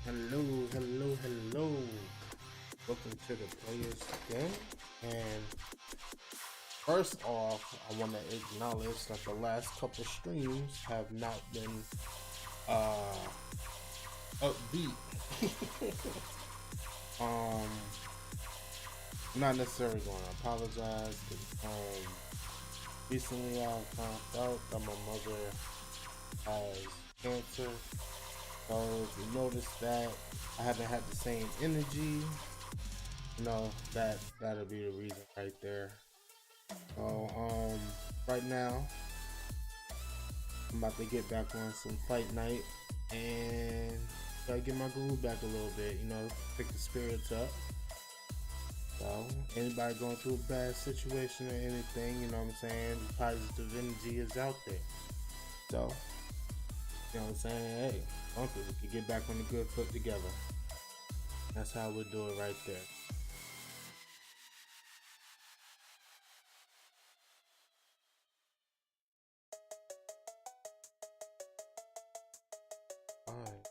Hello. Welcome to the Playas Den. And first off, I want to acknowledge that the last couple streams have not been upbeat. I'm not necessarily going to apologize. Recently I found out that my mother has cancer. So if you notice that I haven't had the same energy, that'll be the reason right there. So right now I'm about to get back on some fight night and try to get my groove back a little bit, pick the spirits up. So anybody going through a bad situation or anything, you know what I'm saying, the positive energy is out there. So you know what I'm saying? Hey, uncle, we can get back on the good foot together. That's how we do it right there. Alright.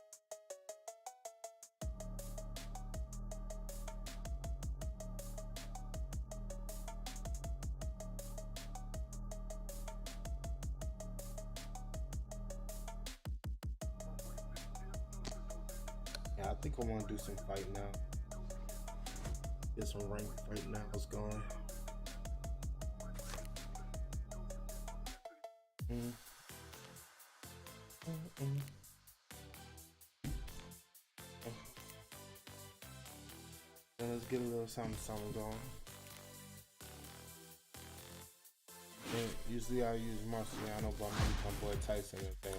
Yeah, I think I want to do some fight now. Get some ranked fight now. What's going? Then let's get a little something going. And usually I use Marciano, but I'm gonna use my boy Tyson right there.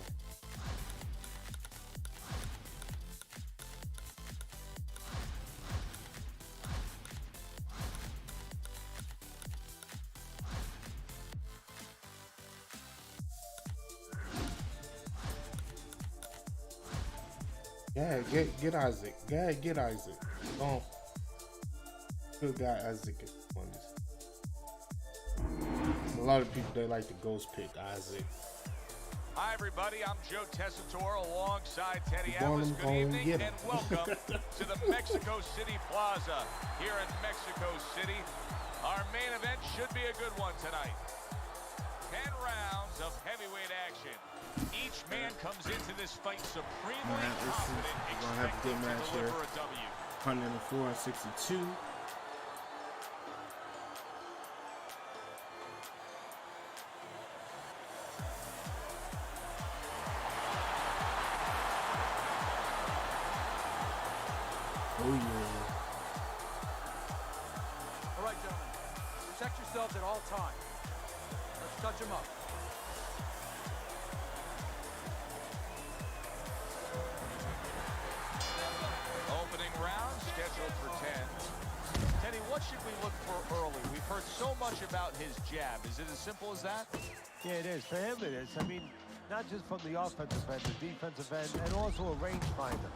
Yeah, get Isaac. Yeah, get Isaac. Oh, good guy Isaac is one. A lot of people, they like to ghost pick Isaac. Hi everybody, I'm Joe Tessitore alongside Teddy Atlas. Good evening and welcome to the Mexico City Plaza here in Mexico City. Our main event should be a good one tonight. 10 rounds of heavyweight action. Each man comes into this fight supremely confident, expecting to deliver a W. 104 and 62. Oh yeah. All right, gentlemen. Protect yourselves at all times. Let's touch them up. Opening round scheduled for 10. Teddy, what should we look for early? We've heard so much about his jab. Is it as simple as that? Yeah, it is. For him, it is. I mean, not just from the offensive end, the defensive end, and also a rangefinder.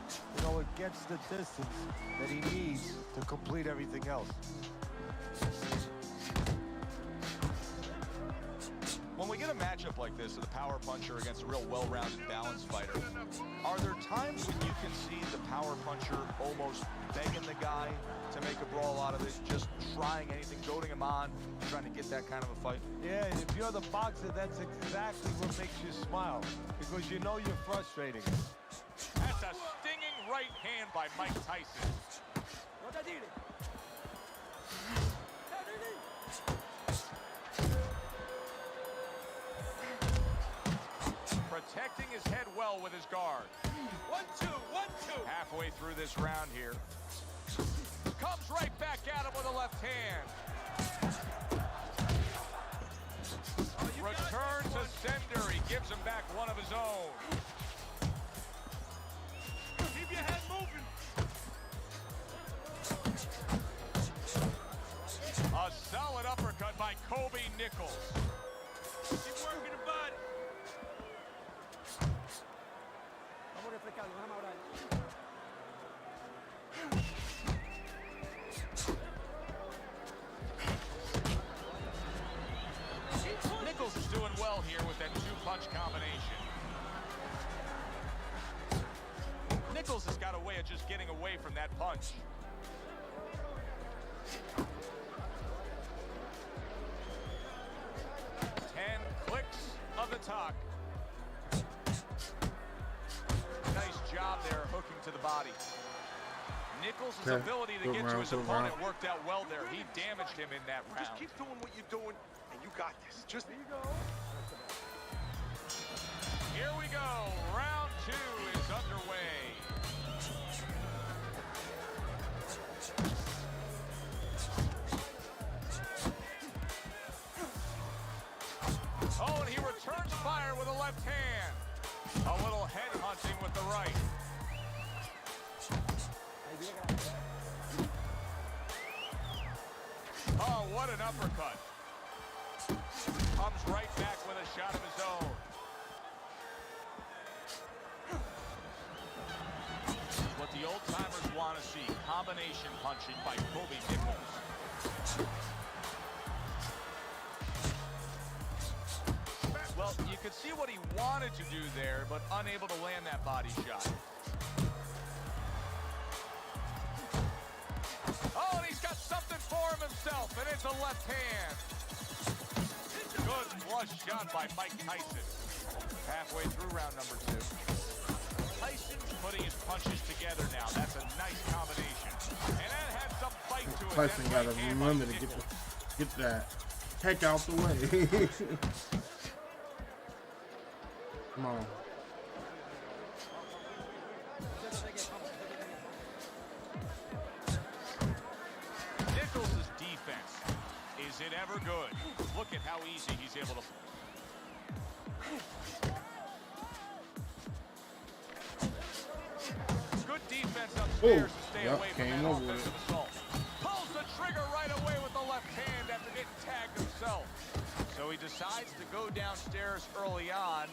It gets the distance that he needs to complete everything else. When we get a matchup like this, of the power puncher against a real well-rounded, balanced fighter, are there times when you can see the power puncher almost begging the guy to make a brawl out of it, just trying anything, goading him on, trying to get that kind of a fight? Yeah, and if you're the boxer, that's exactly what makes you smile, because you know you're frustrating. That's a stinging right hand by Mike Tyson. Protecting his head well with his guard. 1-2, 1-2. Halfway through this round here. Comes right back at him with a left hand. Return to sender. He gives him back one of his own. Keep your head moving. A solid uppercut by Kobe Nichols. Keep working the body. Nichols is doing well here with that two-punch combination. Nichols has got a way of just getting away from that punch. Clicks of the talk. Nice job there, hooking to the body. Nichols' ability to get to his opponent worked out well there. He damaged him in that round. Just keep doing what you're doing, and you got this. Just there you go. Here we go. Round 2 is underway. Oh, and he returns fire with a left hand. A little head hunting with the right. Oh, what an uppercut. Comes right back with a shot of his own. This is what the old-timers want to see. Combination punching by Kobe Nichols. Well, you could see what he wanted to do there, but unable to land that body shot. Oh, and he's got something for himself, and it's a left hand. Good flush shot by Mike Tyson. Halfway through round number 2. Tyson's putting his punches together now. That's a nice combination. And that had some fight to it. Tyson got to remember to get that heck out the way. Come on. Nichols' defense, is it ever good? Look at how easy he's able to. Good defense upstairs to stay away from that offensive assault. Pulls the trigger right away with the left hand after getting tagged himself. So he decides to go downstairs early on,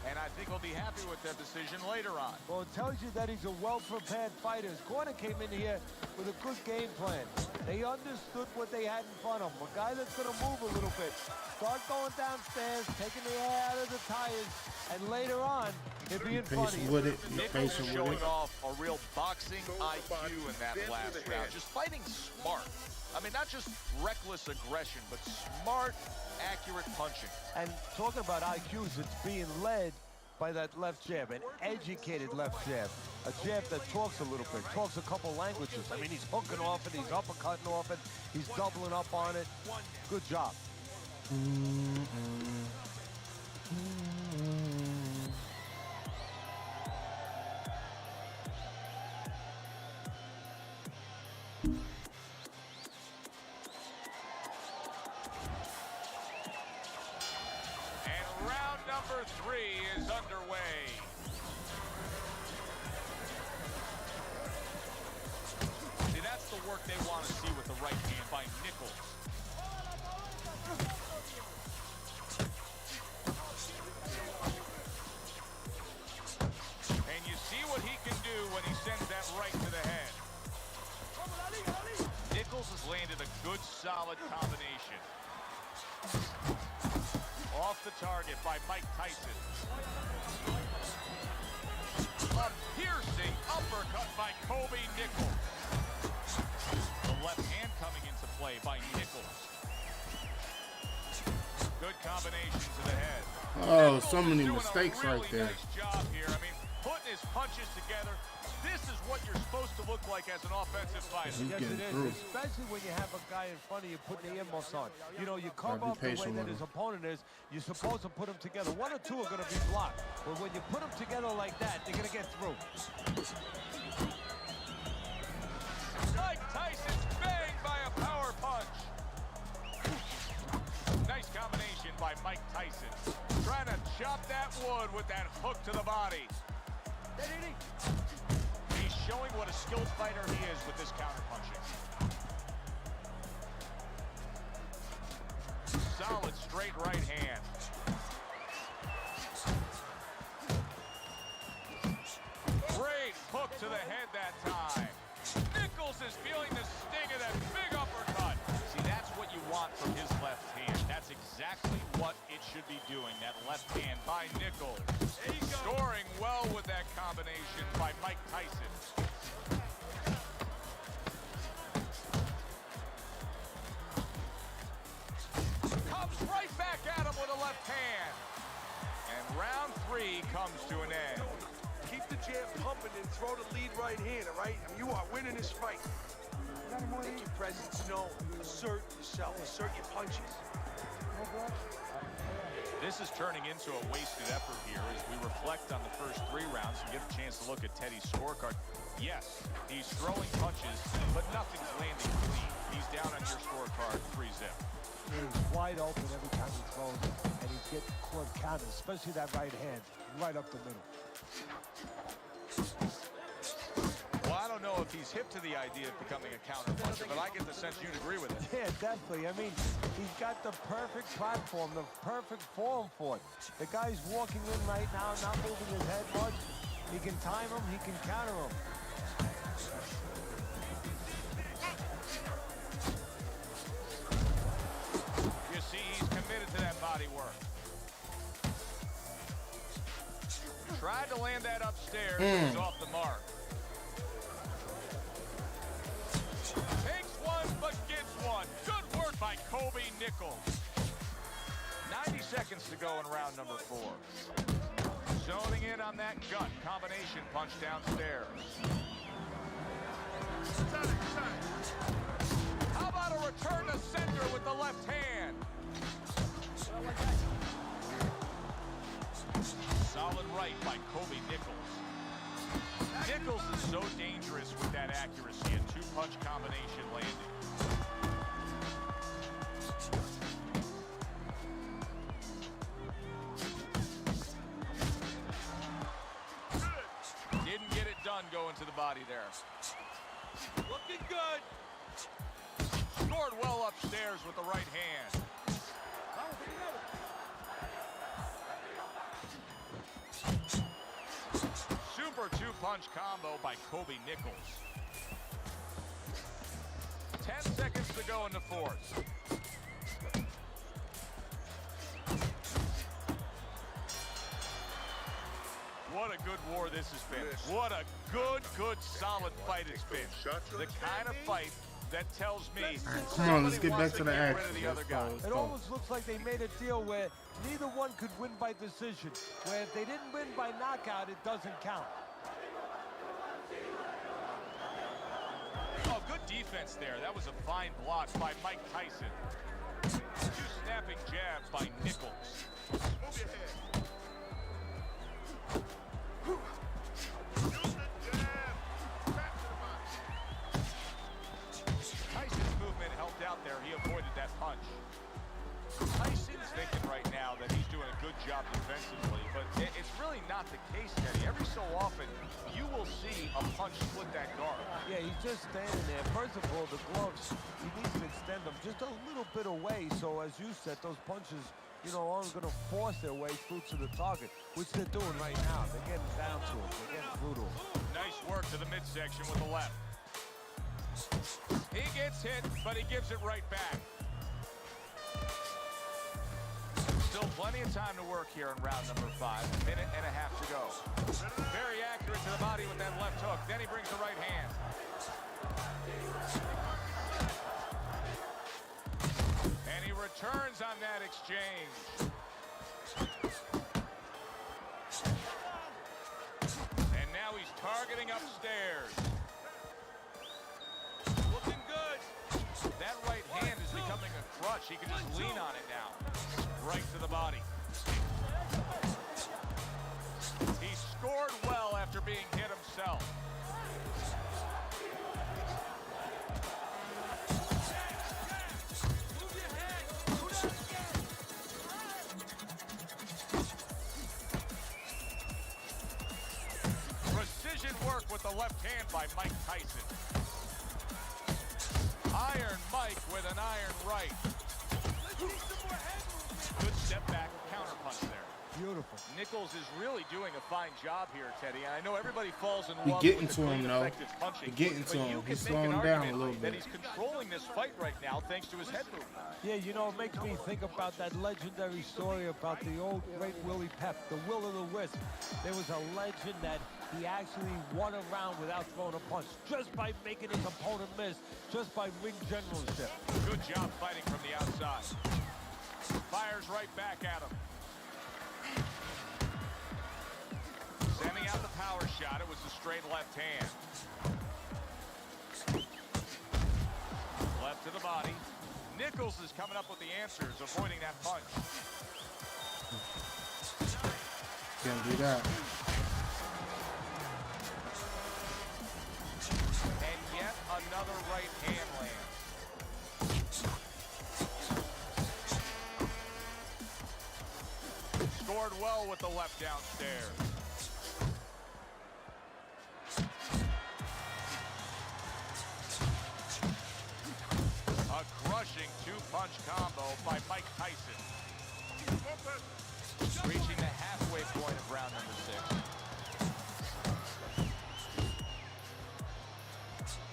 and I think he'll be happy with that decision later on. Well, it tells you that he's a well-prepared fighter. His corner came in here with a good game plan. They understood what they had in front of him. A guy that's going to move a little bit. Start going downstairs, taking the air out of the tires, and later on, he'll be in front of you. Nichols is showing off a real boxing IQ in that last round. Just fighting smart. I mean, not just reckless aggression, but smart, accurate punching. And talking about IQs, it's being led by that left jab, an educated left jab. A jab that talks a little bit, talks a couple languages. I mean, he's hooking off it, he's uppercutting off it, he's doubling up on it. Good job. Number 3 is underway. See, that's the work they want to see with the right hand by Nichols. And you see what he can do when he sends that right to the head. Nichols has landed a good, solid combination. Off the target by Mike Tyson. A piercing uppercut by Kobe Nichols. The left hand coming into play by Nichols. Good combination to the head. Oh, Nichols so many doing mistakes a really right there. Nice job here. I mean, putting his punches together. This is what you're supposed to look like as an offensive fighter. Yes, it is, especially when you have a guy in front of you putting the earmuffs on. You know, you cover up the way that his opponent is. You're supposed to put them together. One or two are going to be blocked. But when you put them together like that, they're going to get through. Mike Tyson's banged by a power punch. Nice combination by Mike Tyson. Trying to chop that wood with that hook to the body. He's showing what a skilled fighter he is with this counterpunching. Solid straight right hand. Great hook to the head that time. Nichols is feeling the sting of that big uppercut. See, that's what you want from his left hand. That's exactly what it should be doing, that left hand by Nichols. Scoring well with that combination by Mike Tyson. Comes right back at him with a left hand. And round 3 comes to an end. Keep the jab pumping and throw the lead right hand, all right? I mean, you are winning this fight. Make your presence known. Assert yourself. Assert your punches. This is turning into a wasted effort here as we reflect on the first 3 rounds and get a chance to look at Teddy's scorecard. Yes, he's throwing punches, but nothing's landing clean. He's down on your scorecard 3-zip. He's wide open every time he throws it, and he's getting caught counted, especially that right hand, right up the middle. Well, I don't know if he's hip to the idea of becoming a counter puncher, but I get the sense you'd agree with it. Yeah, definitely. I mean, he's got the perfect platform, the perfect form for it. The guy's walking in right now, not moving his head much. He can time him, he can counter him. You see, he's committed to that body work. Tried to land that upstairs, but he's off the mark. Takes one, but gets one. Good work by Kobe Nichols. 90 seconds to go in round number 4. Zoning in on that gut combination punch downstairs. How about a return to center with the left hand? Solid right by Kobe Nichols. Nichols is so dangerous with that accuracy, a 2-punch combination landing. Didn't get it done going to the body there. Looking good. Scored well upstairs with the right hand. Super 2-punch combo by Kobe Nichols. 10 seconds to go in the 4th. What a good war this has been. What a good, solid fight it's been. The kind of fight that tells me come on, let's get back to the action. It almost looks like they made a deal where neither one could win by decision. Where if they didn't win by knockout, it doesn't count. Oh, good defense there. That was a fine block by Mike Tyson. 2 snapping jabs by Nichols. Move your head. Use the jab. Back to the box. Tyson's movement helped out there. He avoided that punch. Tyson's thinking right now that he's doing a good job defensively, but it's really not the case, Teddy. Every so often, you will see a punch split that guard. Yeah, he's just standing there. First of all, the gloves, he needs to extend them just a little bit away, so as you said, those punches, you know, aren't going to force their way through to the target, which they're doing right now. They're getting down to it. They're getting brutal. Nice work to the midsection with the left. He gets hit, but he gives it right back. Still plenty of time to work here in round number 5. A minute and a half to go. Very accurate to the body with that left hook. Then he brings the right hand. And he returns on that exchange. And now he's targeting upstairs. Looking good. That right hand is becoming a crutch. He can just lean on it now. Right to the body. He scored well after being hit himself. Precision work with the left hand by Mike Tyson. Iron Mike with an iron right. Good step back counter punch there. Beautiful. Nichols is really doing a fine job here, Teddy. I know everybody falls in He love getting with to the him, clean, though. effective punching. He getting to but you him. can He's make an slowing down a argument little that bit. he's controlling this fight right now thanks to his head movement. Yeah, you know, it makes me think about that legendary story about the old great Willie Pep, the Will of the Wisp. There was a legend that he actually won a round without throwing a punch, just by making his opponent miss, just by ring generalship. Good job fighting from the outside. Fires right back at him. Sending out the power shot. It was a straight left hand. Left to the body. Nichols is coming up with the answers, avoiding that punch. Can't do that. And yet another right hand lands. Scored well with the left downstairs. A crushing two-punch combo by Mike Tyson. Reaching the halfway point of round number 6.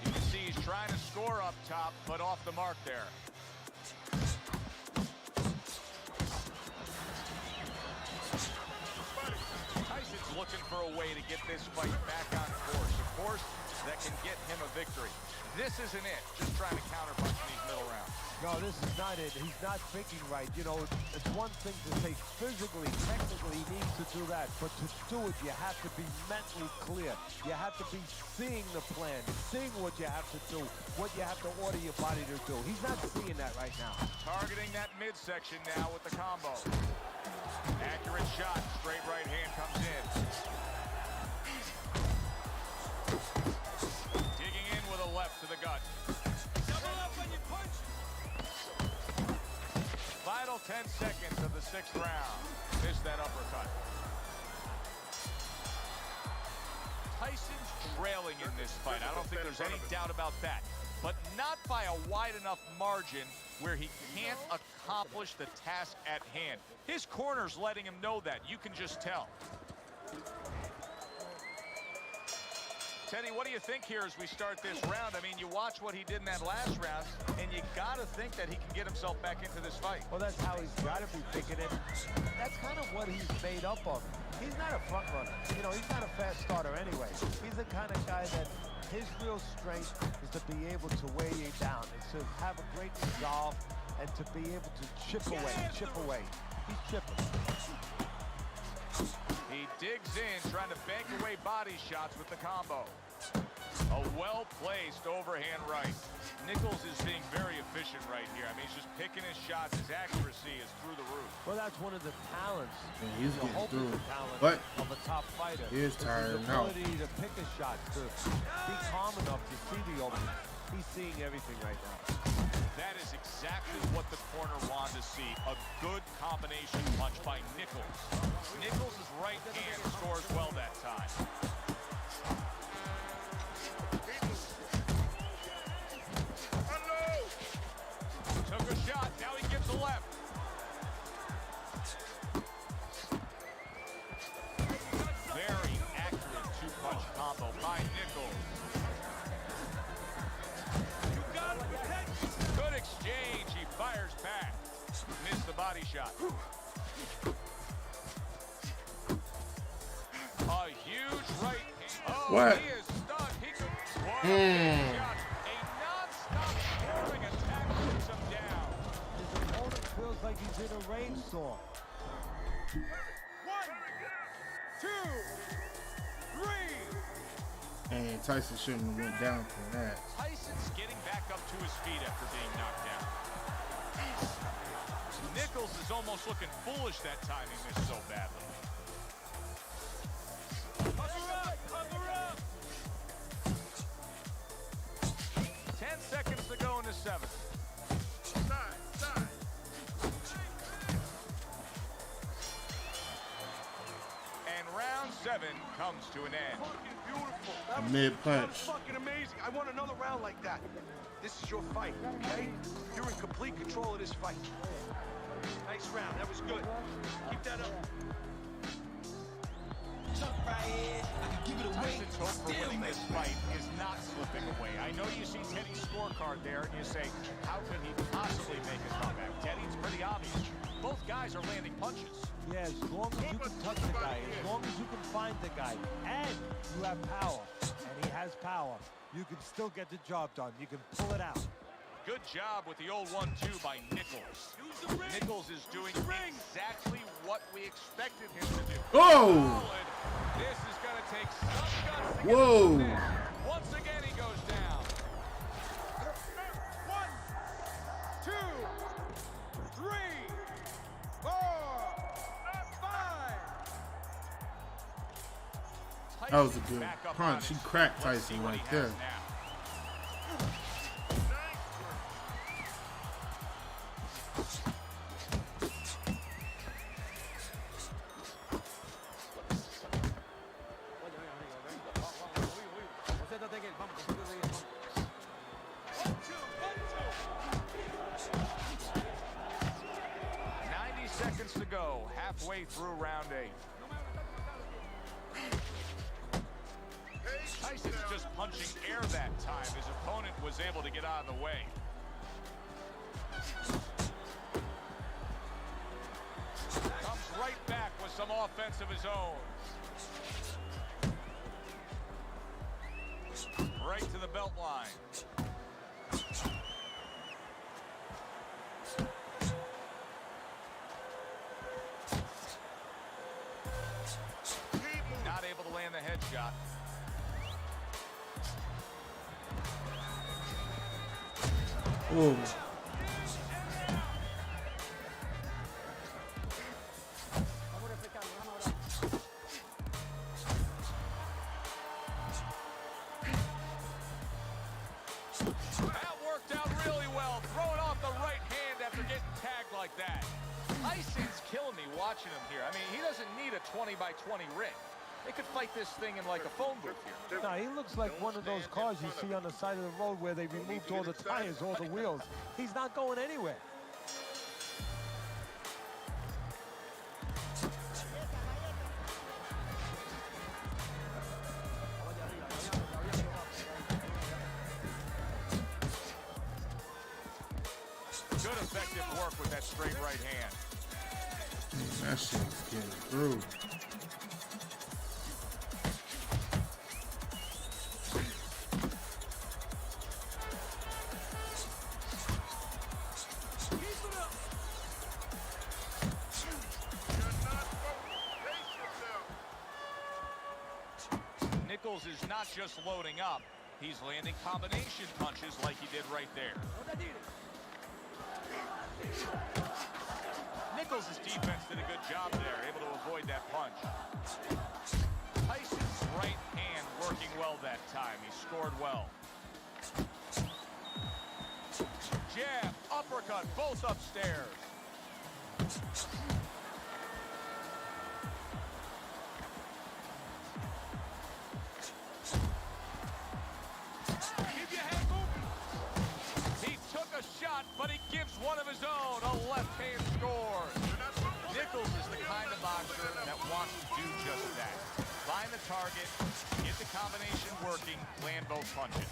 You can see he's trying to score up top, but off the mark there. Tyson's looking for a way to get this fight back on course. A course that can get him a victory. This isn't it. Just trying to counterpunch in these middle rounds. No, this is not it. He's not thinking right. You know, it's one thing to say physically, technically, he needs to do that. But to do it, you have to be mentally clear. You have to be seeing the plan, seeing what you have to do, what you have to order your body to do. He's not seeing that right now. Targeting that midsection now with the combo. Accurate shot. Straight right hand comes in. Digging in with a left to the gut. Double up when you punch. Final 10 seconds of the 6th round. Missed that uppercut. Tyson's trailing in this fight. I don't think there's any doubt about that. But not by a wide enough margin where he can't accomplish the task at hand. His corner's letting him know that. You can just tell. Teddy, what do you think here as we start this round? I mean, you watch what he did in that last round, and you got to think that he can get himself back into this fight. Well, that's how he's got to be thinking it. That's kind of what he's made up of. He's not a front runner. You know, he's not a fast starter anyway. He's the kind of guy that his real strength is to be able to weigh you down, is to have a great resolve, and to be able to chip away. He's chipping. He digs in, trying to bank away body shots with the combo. A well-placed overhand right. Nichols is being very efficient right here. I mean, he's just picking his shots. His accuracy is through the roof. Well, that's one of the talents. And he's the getting through. talent But of a top fighter. he is tired his now. ability to pick a shot, to be calm enough to see the opening. He's seeing everything right now. That is exactly what the corner wanted to see. A good combination punch by Nichols. Nichols' right hand scores well that time. Took a shot, now he gives a left. Very accurate two-punch combo by Nichols. Good exchange, he fires back. Missed the body shot. A huge right hand. Oh, What? he is stunned. He could what a big shot. A non-stop scoring attack puts him down. His opponent feels like he's in a rainstorm. 1, 2, 3. And Tyson shouldn't have went down for that. Tyson's getting back up to his feet after being knocked down. Nichols is almost looking foolish that time he missed so badly. Cover up. 10 seconds to go in the 7th. Side. And round 7 comes to an end. Fucking beautiful. That was Mid-punch. fucking amazing. I want another round like that. This is your fight, okay? You're in complete control of this fight. Nice round. That was good. Keep that up. hope for winning this fight is not slipping away. I know you see Teddy's scorecard there, and you say, how could he possibly make a comeback? Teddy, it's pretty obvious. Both guys are landing punches. Yeah, as long as you can touch the guy, as long as you can find the guy, and you have power, and he has power, you can still get the job done. You can pull it out. Good job with the old 1-2 by Nichols. Nichols is doing exactly what we expected him to do. Oh! This is going to take some guts to get Whoa! this. Once again, he goes down. 1, 2, 3, 4, 5. That was a good punch. He cracked Tyson right there. Now. 90 seconds to go, halfway through round 8. Tyson's just punching air that time. His opponent was able to get out of the way. Comes right back with some offense of his own. Right to the belt line. Not able to land the headshot. Oh. That worked out really well. Throwing off the right hand after getting tagged like that. Tyson's killing me watching him here. I mean, he doesn't need a 20-by-20 ring. They could fight this thing in like a phone booth here. No, he looks like one of those cars you see on the side of the road where they removed all the tires, all the wheels. He's not going anywhere. Good effective work with that straight right hand. That shit's getting through. Nichols is not just loading up, he's landing combination punches like he did right there. Nichols' defense did a good job there, able to avoid that punch. Tyson's right hand working well that time. He scored well. Jab, uppercut, both upstairs. He took a shot, but he gives one of his own. A left hand scores. Nichols is the kind of boxer that wants to do just that. Find the target, get the combination working, land both punches.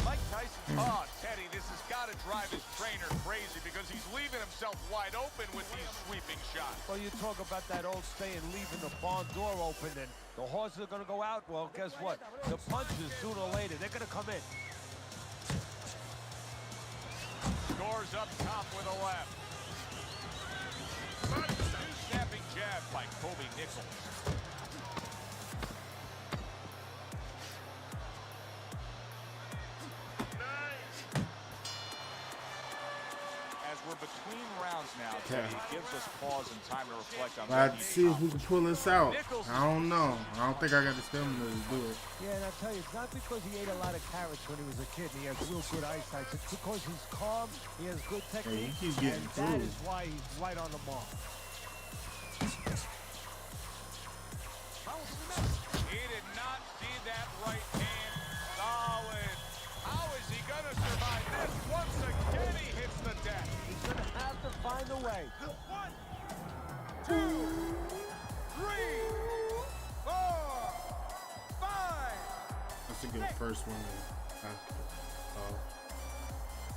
Mike Tyson, oh, Teddy, this has got to drive his trainer crazy because he's leaving himself wide open with these sweeping shots. Well, you talk about that old saying, leaving the barn door open, and the horses are going to go out. Well, guess what? The punches, sooner or later, they're going to come in. Scores up top with a left. Two snapping jab by Kobe Nichols. As we're between rounds now, Teddy, it gives us pause and time to reflect on Glad to see if we can pull this out. I don't know. I don't think I got the stamina to do it. Yeah, and I tell you, it's not because he ate a lot of carrots when he was a kid and he has real good eyesight. It's because he's calm, he has good technique, he keeps getting and through. that is why he's right on the mark. He did not see that right hand. Solid. How is he going to survive this? Once again, he hits the deck. He's going to have to find a way. 1, 2, 3, good first one.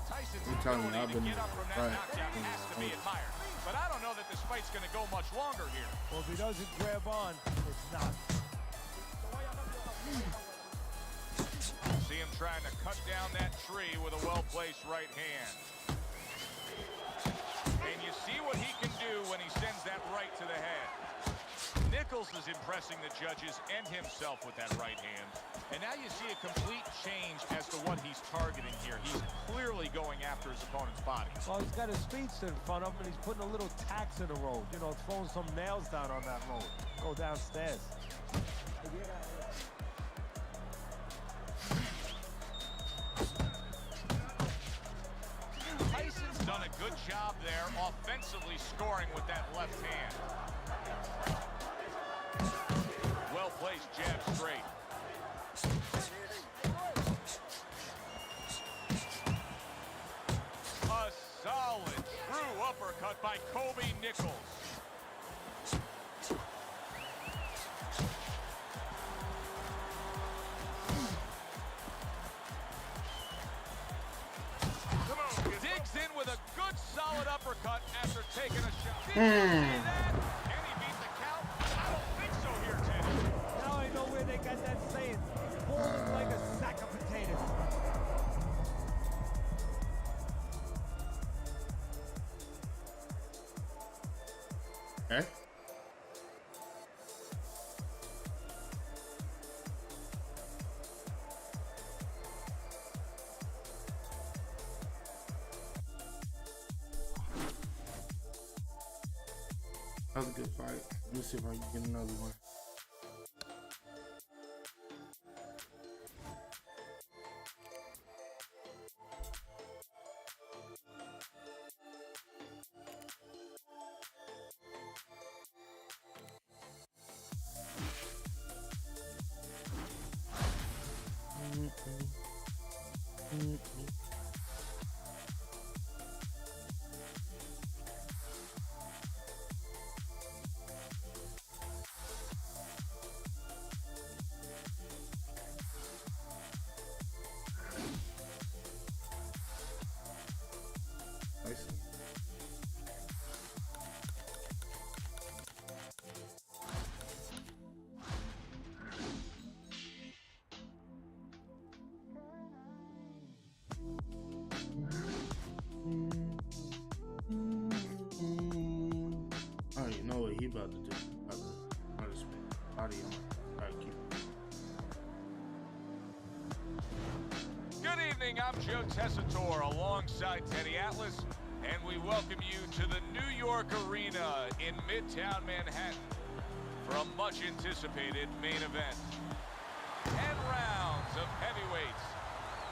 Tyson's I'm telling you, I've ability to been get up from that knockdown has to be admired. But I don't know that this fight's going to go much longer here. Well, if he doesn't grab on, it's not. See him trying to cut down that tree with a well-placed right hand. And you see what he can do when he sends that right to the head. Nichols is impressing the judges and himself with that right hand. And now you see a complete change as to what he's targeting here. He's clearly going after his opponent's body. Well, he's got a speedster in front of him, and he's putting a little tax in the road. You know, throwing some nails down on that road. Go downstairs. Tyson's done a good job there, offensively scoring with that left hand. Well-placed jab straight. A solid, true uppercut by Kobe Nichols. Digs in with a good, solid uppercut after taking a shot. Did you see that? Can he beat the count? I don't think so here, Teddy. Now I know where they got that saying. Falling like a sack of potatoes. Okay. That was a good fight. Let me see if I can get another one. I don't even know what he about to do. I just body on. All right, keep. Good evening, I'm Joe Tessitore alongside Teddy Atlas, and we welcome you to the New York Arena in Midtown Manhattan for a much-anticipated main event. 10 rounds of heavyweights.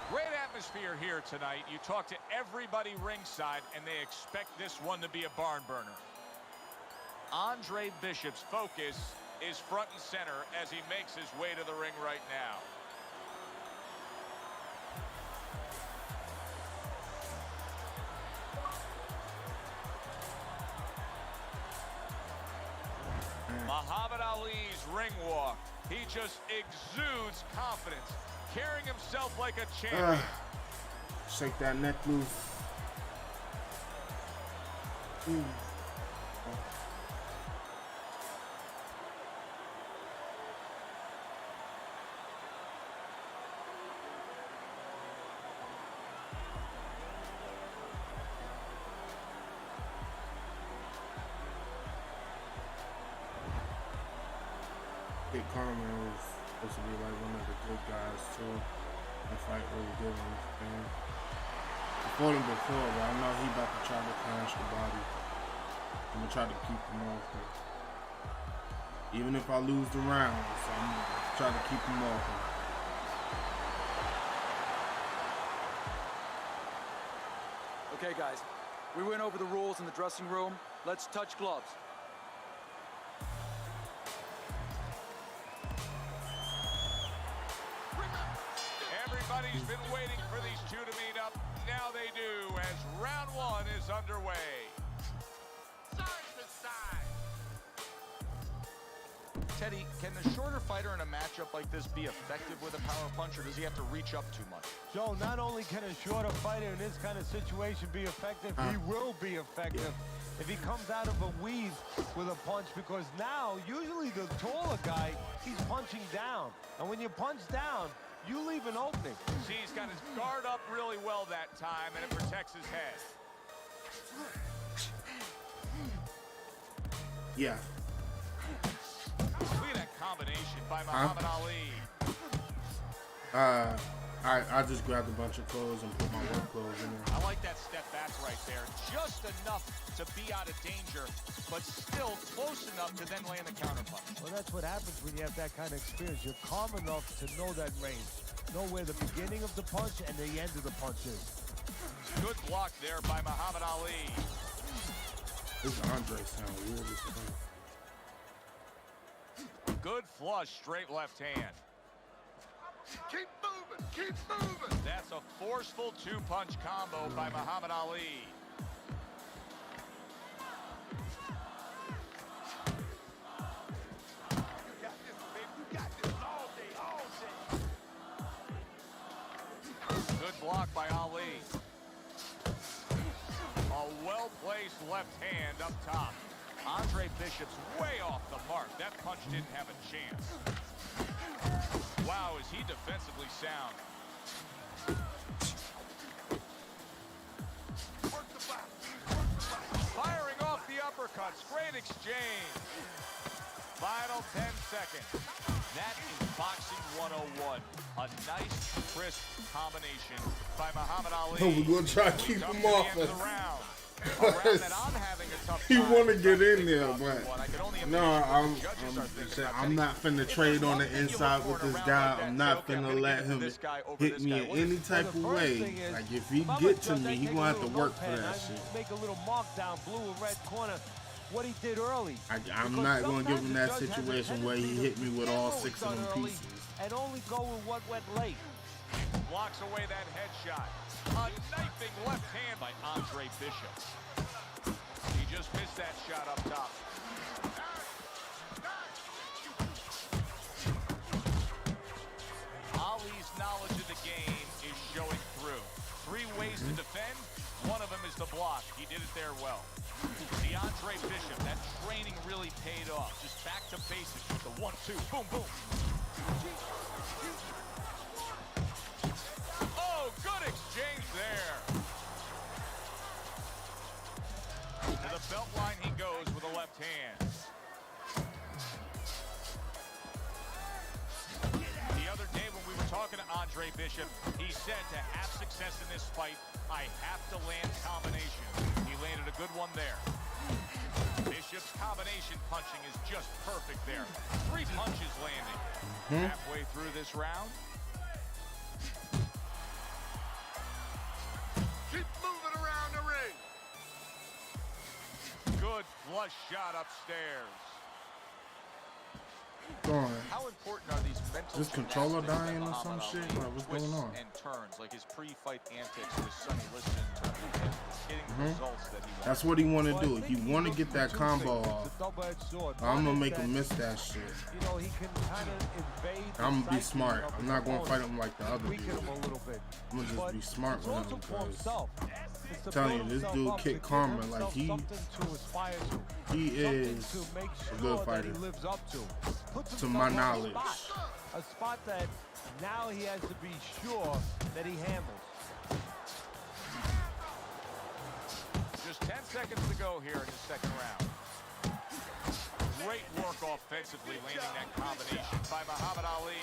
Great atmosphere here tonight. You talk to everybody ringside, and they expect this one to be a barn burner. Andre Bishop's focus is front and center as he makes his way to the ring right now. Muhammad Ali's ring walk. He just exudes confidence, carrying himself like a champion. Shake that neck loose. Carmen was supposed to be like one of the good guys too. The fight really good on this thing. I fought him before, but I know he about to try to crash the body. I'm gonna try to keep him off him. Even if I lose the round, so I'm gonna try to keep him off him. Okay, guys, we went over the rules in the dressing room. Let's touch gloves. Everybody's been waiting for these two to meet up. Now they do, as round one is underway. Side to side. Teddy, can the shorter fighter in a matchup like this be effective with a power punch, or does he have to reach up too much? Joe, not only can a shorter fighter in this kind of situation be effective, he will be effective if he comes out of a weave with a punch, because now, usually the taller guy, he's punching down. And when you punch down, you leave an opening. See, he's got his guard up really well that time, and it protects his head. Yeah. Look at that combination by Muhammad Ali. I just grabbed a bunch of clothes and put my work clothes in there. I like that step back right there. Just enough to be out of danger, but still close enough to then land the counterpunch. Well, that's what happens when you have that kind of experience. You're calm enough to know that range. Know where the beginning of the punch and the end of the punch is. Good block there by Muhammad Ali. This Andre sound weird as fuck. Good flush, straight left hand. Keep moving, keep moving. That's a forceful two-punch combo by Muhammad Ali. You got this, baby. You got this all day, all day. Good block by Ali. A well-placed left hand up top. Andre Bishop's way off the mark. That punch didn't have a chance. Wow, is he defensively sound. Work the back, work the back. Firing off the uppercuts. Great exchange. Final 10 seconds. That is boxing 101. A nice, crisp combination by Muhammad Ali. No, we're going to try to keep Up him to the off end of us. the round. A round that I'm having a tough He time want to get trying in figure there, out but this one. I can only no, imagine what the judges are thinking about I'm not finna trade on the inside with this guy. I'm not okay, I'm finna gonna let give it to him this guy over hit this me guy. in What any is- type of way. Like if he get to me, he gonna have to work for that shit. Make a little mark down blue or red corner. What he did early. I'm not gonna give him that situation where he hit me with all 6 of them pieces. And only go with what went late. Blocks away that headshot. A knifing left hand by Andre Bishop. He just missed that shot up top. Ali's knowledge of the game is showing through. 3 ways to defend. One of them is the block. He did it there well. The Andre Bishop, that training really paid off. Just back to basics with the 1-2. Boom, boom. Oh, good exchange there. To the belt line he goes with a left hand. The other day when we were talking to Andre Bishop, he said to have success in this fight, I have to land combinations. He landed a good one there. Bishop's combination punching is just perfect there. 3 punches landing. Halfway through this round. Keep moving around the ring. Good flush shot upstairs. Going. How important are these mental This controller gymnastics dying that or some Muhammad shit? Ali Like, what's going twists on? and turns, like his pre-fight antics with Sonny Liston in terms of him getting the results that he wants. That's what he want to do. If you want to get that combo off, I'm gonna make him miss that shit. You know, he can kind of invade. I'm gonna be smart. I'm not gonna fight him like the other Weaken dude. him a little bit. I'm gonna just be smart It's with also him for because himself. It's to telling build you, this himself dude up, kick to give karma, like, himself he- something to aspire to. he Something is to make a sure good that fighter. he lives up to. Puts To himself my on a knowledge. spot. A spot that now he has to be sure that he handles. Just 10 seconds to go here in the second round. Great work offensively, landing that combination by Muhammad Ali.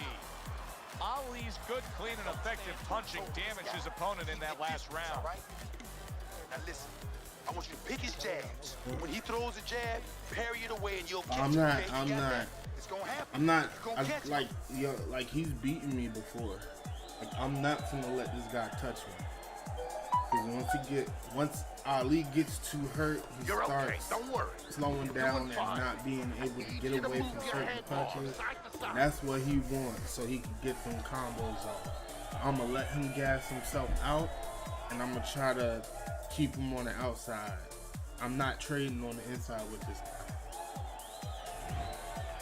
Ali's good, clean, and effective punching damaged his opponent in that last round. All right? Now listen, I want you to pick his jabs. When he throws a jab, parry it away and you'll catch I'm it. not- okay? You I'm got not- that? It's gonna happen. I'm not You're gonna catch it. like yo, like he's beaten me before. Like I'm not gonna let this guy touch me. Because once Ali gets too hurt, he You're okay. starts Don't worry. slowing You're down doing and fine. not being able to get You to away move from your certain head more punches. side to side. And that's what he wants, so he can get them combos off. I'm gonna let him gas himself out, and I'm gonna try to keep him on the outside. I'm not trading on the inside with this guy.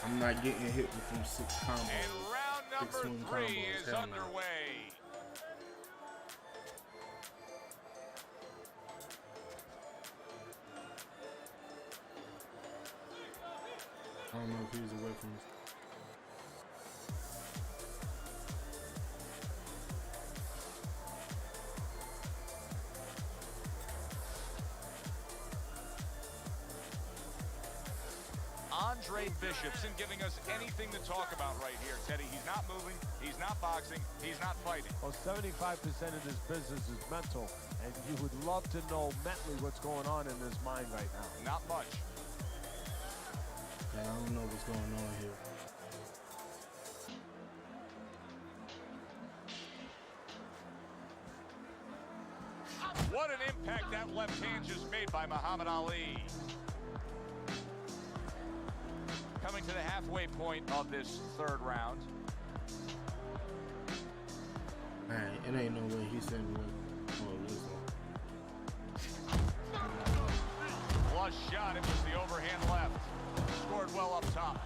I'm not getting hit with them 6 combos. And round number 3 is underway. I don't know if he was away from his. Andre Bishopson giving us anything to talk about right here, Teddy. He's not moving, he's not boxing, he's not fighting. Well, 75% of this business is mental, and you would love to know mentally what's going on in his mind right now. Not much. Yeah, I don't know what's going on here. What an impact that left hand just made by Muhammad Ali. Coming to the halfway point of this 3rd round. Man, it ain't no way he's sending away. Oh, this one. Flush shot, it was the overhand left. Scored well up top.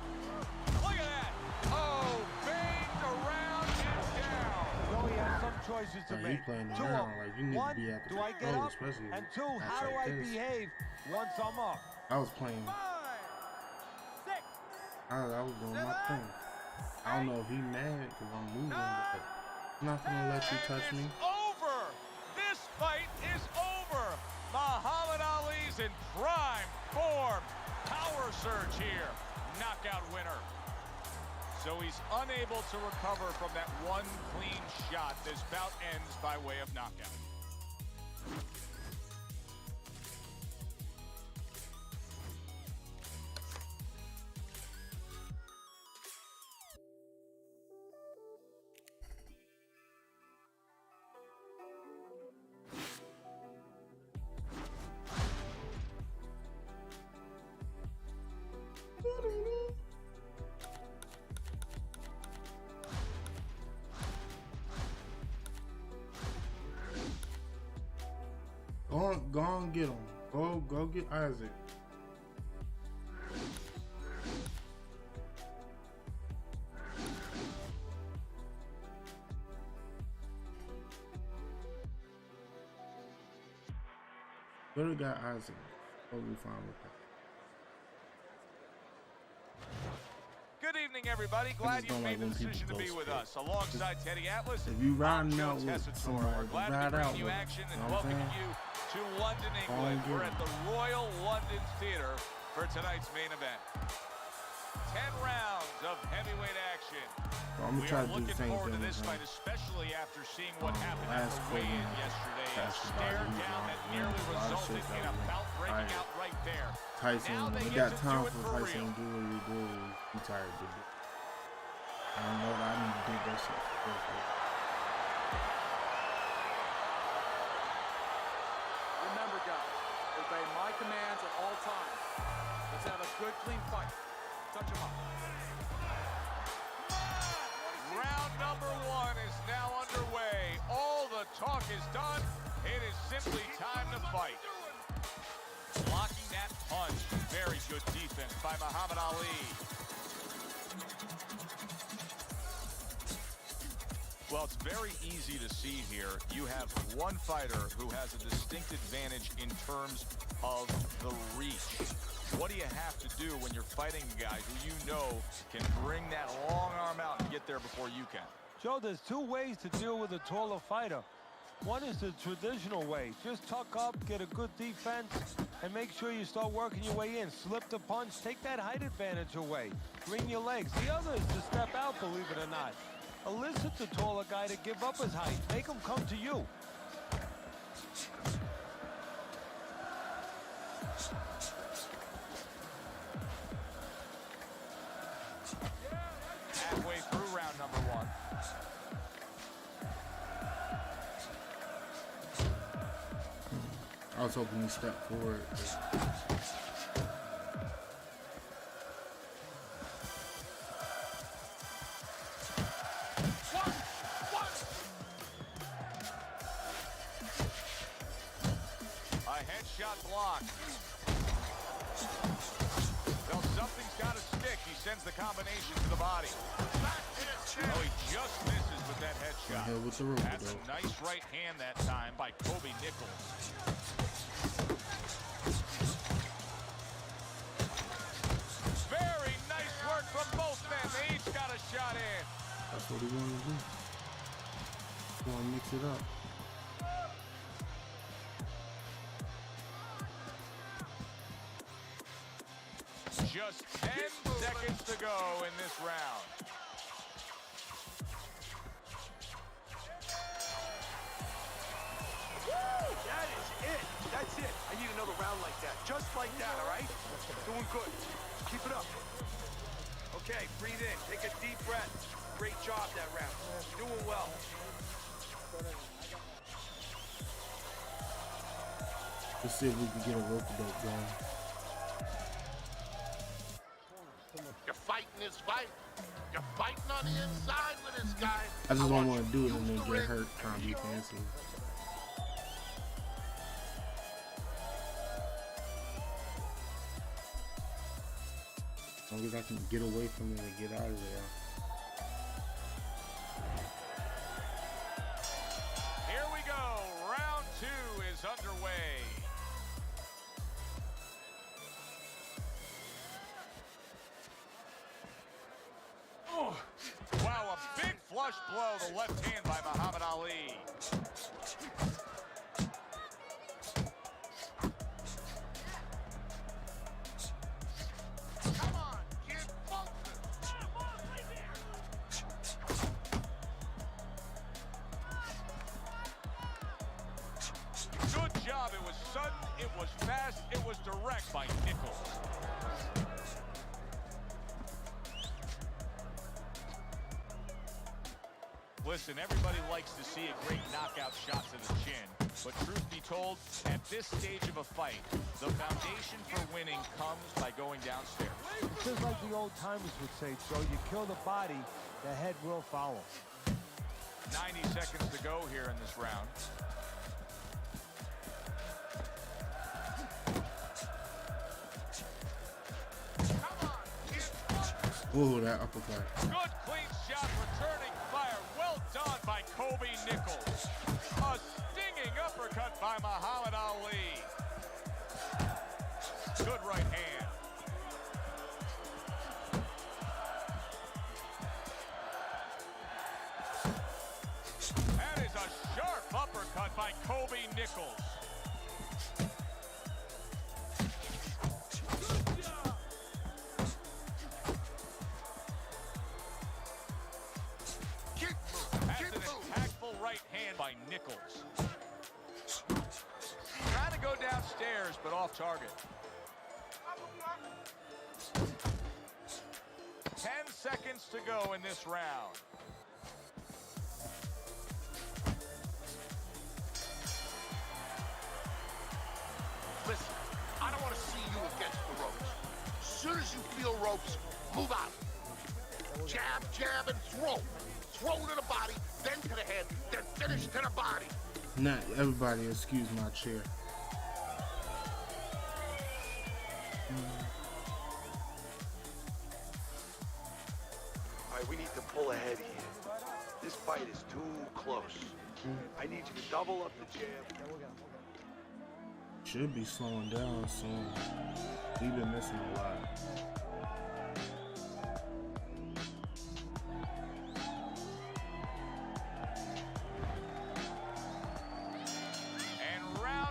Look at that! Oh, banged around and down. So he has some choices to Man, make. he playing Two around of them. like you need One, to be at the do I get control, up? especially And 2, match how do like I this. behave once I'm up? I was playing. 5, 6, I was doing my thing. I don't know if he mad because I'm moving, but I'm not gonna let you touch me. Over! This fight is over! Muhammad Ali's in prime form. Power surge here. Knockout winner. So he's unable to recover from that one clean shot. This bout ends by way of knockout. Go on, get him. Go get Isaac. Go to guy Isaac. Totally fine with that. Good evening, everybody. Glad you made the decision to be with us. Alongside Teddy Atlas, if you riding I'm out Joe with Tessitore. somebody, We're glad ride to be out bringing you with action them, and know what I'm welcoming saying? you to London, England. All We're good. at the Royal London Theatre for tonight's main event. 10 rounds of heavyweight action. So I'm gonna We try are to do the looking same forward to thing this with fight, him. especially after seeing what happened at last the weigh-in fight, yesterday. A passed the stare body, down that he was nearly on a lot of resulted shit in that a was bout breaking tired. out right there. Tyson, Now they we get got to time do it for for Tyson real. to do what he do. He tired to do. I don't know that I need to do that shit. Remember, guys, obey my commands at all times. Let's have a good, clean fight. Touch him up. Round number 1 is now underway. All the talk is done. It is simply time to fight. Blocking that punch. Very good defense by Muhammad Ali. Well, it's very easy to see here. You have one fighter who has a distinct advantage in terms of the reach. What do you have to do when you're fighting a guy who you know can bring that long arm out and get there before you can? Joe, there's 2 ways to deal with a taller fighter. One is the traditional way. Just tuck up, get a good defense, and make sure you start working your way in. Slip the punch, take that height advantage away. Bring your legs. The other is to step out, believe it or not. Elicit the taller guy to give up his height. Make him come to you. Halfway through round number 1. I was hoping he stepped forward. A headshot blocked. Well, something's got to stick. He sends the combination to the body. Oh, he just misses with that headshot. With the rope, That's a nice right hand that time by Kobe Nichols. Very nice work from both men. They each got a shot in. That's what he wanted to do. He want to mix it up. Just 10 seconds to go in this round. That is it. That's it. I need another round like that. Just like that, all right? Doing good. Keep it up. Okay, breathe in. Take a deep breath. Great job that round. You're doing well. Let's see if we can get a rope-a-dope going. You're fighting this fight. You're fighting on the inside with this guy. I just don't want to do it and then get hurt trying to be fancy. As long as I can get away from it and get out of there. Here we go. Round 2 is underway. Oh, wow, a big flush blow, the left hand by Muhammad Ali. Come on, kid, focus. Good job. It was sudden, it was fast, it was direct by Nichols. Listen, everybody likes to see a great knockout shot to the chin, but truth be told, at this stage of a fight, the foundation for winning comes by going downstairs. It's just like the old timers would say, Joe, you kill the body, the head will follow. 90 seconds to go here in this round. Oh, that uppercut. Good clean shot, returning fire. Well done by Kobe Nichols. A stinging uppercut by Muhammad Ali. Good right hand. That is a sharp uppercut by Kobe Nichols. Right hand by Nichols. Trying to go downstairs, but off target. 10 seconds to go in this round. Listen, I don't want to see you against the ropes. As soon as you feel ropes, move out. Jab, jab, and throw. Throw to the body, then to the head, then finish to the body. Not everybody excuse my chair. All right, we need to pull ahead here. This fight is too close. I need you to double up the jab. Should be slowing down soon. We've been missing a lot.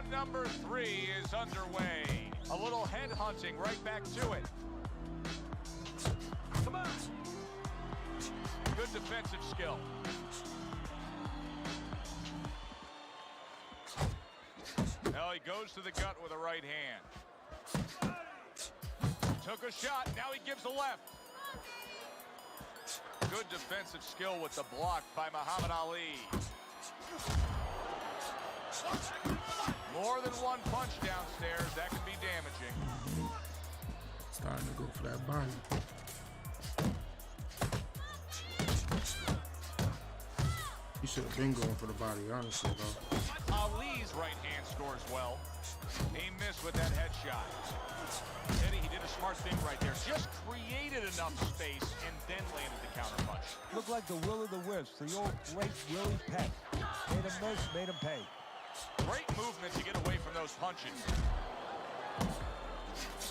Number 3 is underway. A little head hunting right back to it. Come on. Good defensive skill. Now he goes to the gut with a right hand. Took a shot, now he gives a left. Good defensive skill with the block by Muhammad Ali. More than one punch downstairs, that can be damaging. Starting to go for that body. He should have been going for the body, honestly, though. Ali's right hand scores well. He missed with that headshot. Eddie, he did a smart thing right there. Just created enough space and then landed the counter punch. Looked like the will of the wisps, the old great Willie Peck. Made him miss, made him pay. Great movement to get away from those punches.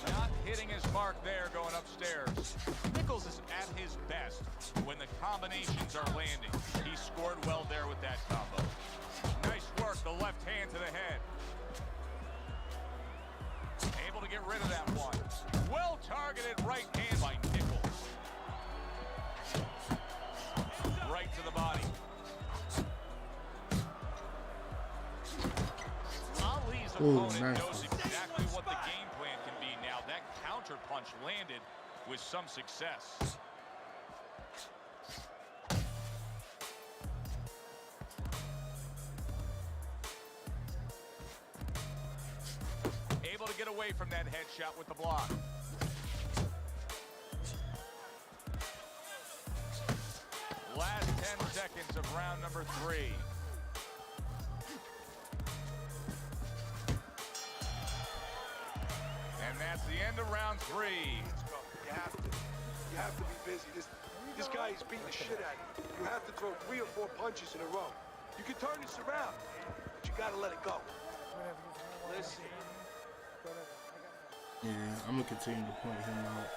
Not hitting his mark there going upstairs. Nichols is at his best when the combinations are landing. He scored well there with that combo. Nice work, the left hand to the head. Able to get rid of that one. Well-targeted right hand by Nichols. Right to the body. Ali's opponent knows exactly what the game plan can be now. That counter punch landed with some success. Able to get away from that headshot with the block. Last 10 seconds of round number 3. And that's the end of round 3. You have to be busy. This guy is beating the shit out of you. You have to throw 3 or 4 punches in a row. You can turn this around, but you gotta let it go. Listen. Yeah, I'm gonna continue to point him out.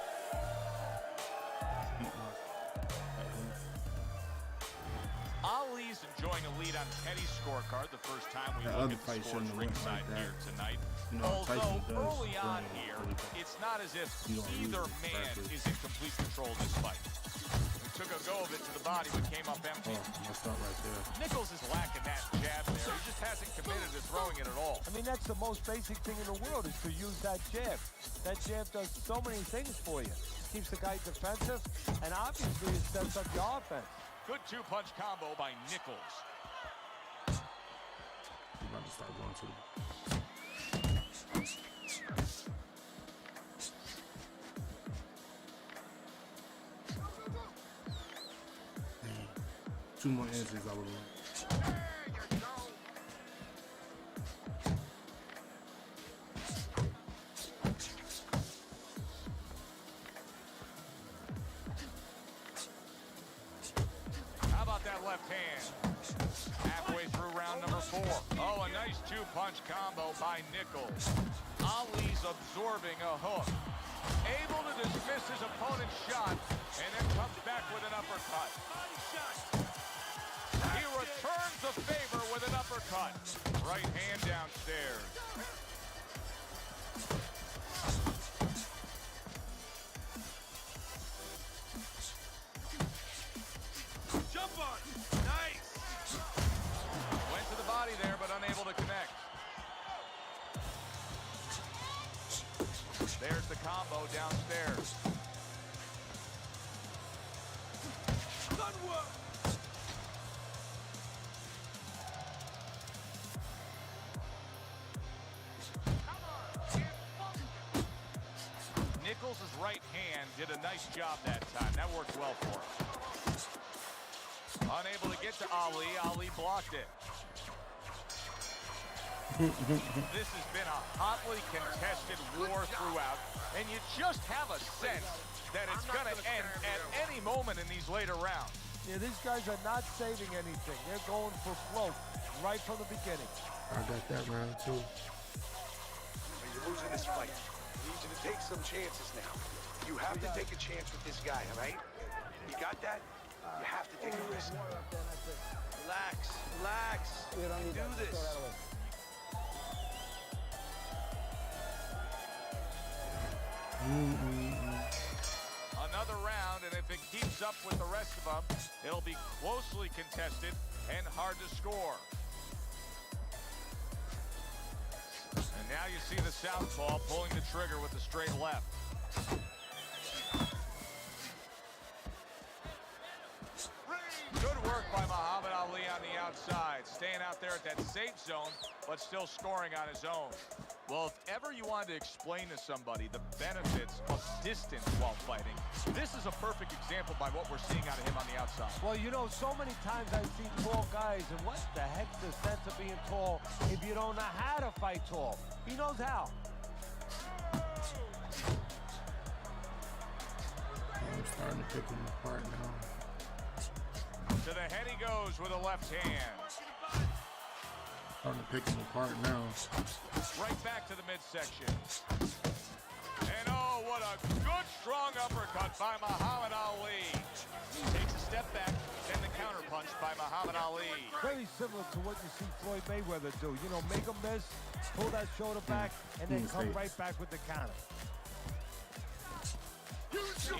Ali's enjoying a lead on Teddy's scorecard the first time we That look other at the fight scores shouldn't have went ringside like that. here tonight. You know, Tyson Although does early on run here, really fast. it's not as if You don't use either it man correctly. is in complete control of this fight. He took a go of it to the body but came up empty. Oh, messed up right there. Nichols is lacking that jab there. He just hasn't committed to throwing it at all. I mean, that's the most basic thing in the world is to use that jab. That jab does so many things for you. Keeps the guy defensive, and obviously it sets up your offense. Good 2-punch combo by Nichols. I'm about to start going to the... Dang. 2 more inches I would want. How about that left hand? Halfway through round number 4. Oh, a nice 2-punch combo by Nichols. Ali's absorbing a hook. Able to dismiss his opponent's shot and then comes back with an uppercut. He returns the favor with an uppercut. Right hand downstairs. Jump on! Nice! Went to the body there, but unable to connect. There's the combo downstairs. Good work! Nichols' right hand did a nice job that time. That worked well for him. Unable to get to Ali. Ali blocked it. This has been a hotly contested war throughout, and you just have a sense that it's going to end at any moment in these later rounds. Yeah, these guys are not saving anything. They're going for float right from the beginning. I got that round too. You're losing this fight. I need you to take some chances now. You have to take a chance with this guy, all right? You got that? You have to take a risk. Relax, relax. You can do this. Another round, and if it keeps up with the rest of them, it'll be closely contested and hard to score. And now you see the southpaw pulling the trigger with the straight left. Good work by Muhammad Ali on the outside, staying out there at that safe zone, but still scoring on his own. Well, if ever you wanted to explain to somebody the benefits of distance while fighting, this is a perfect example by what we're seeing out of him on the outside. Well, you know, so many times I've seen tall guys, and what the heck's the sense of being tall if you don't know how to fight tall? He knows how. I'm starting to pick him apart now. To the head he goes with a left hand. Starting to pick him apart now. Right back to the midsection. And oh, what a good strong uppercut by Muhammad Ali. Takes a step back, then the counter punch by Muhammad Ali. Very similar to what you see Floyd Mayweather do. You know, make a miss, pull that shoulder back, and then come right back with the counter.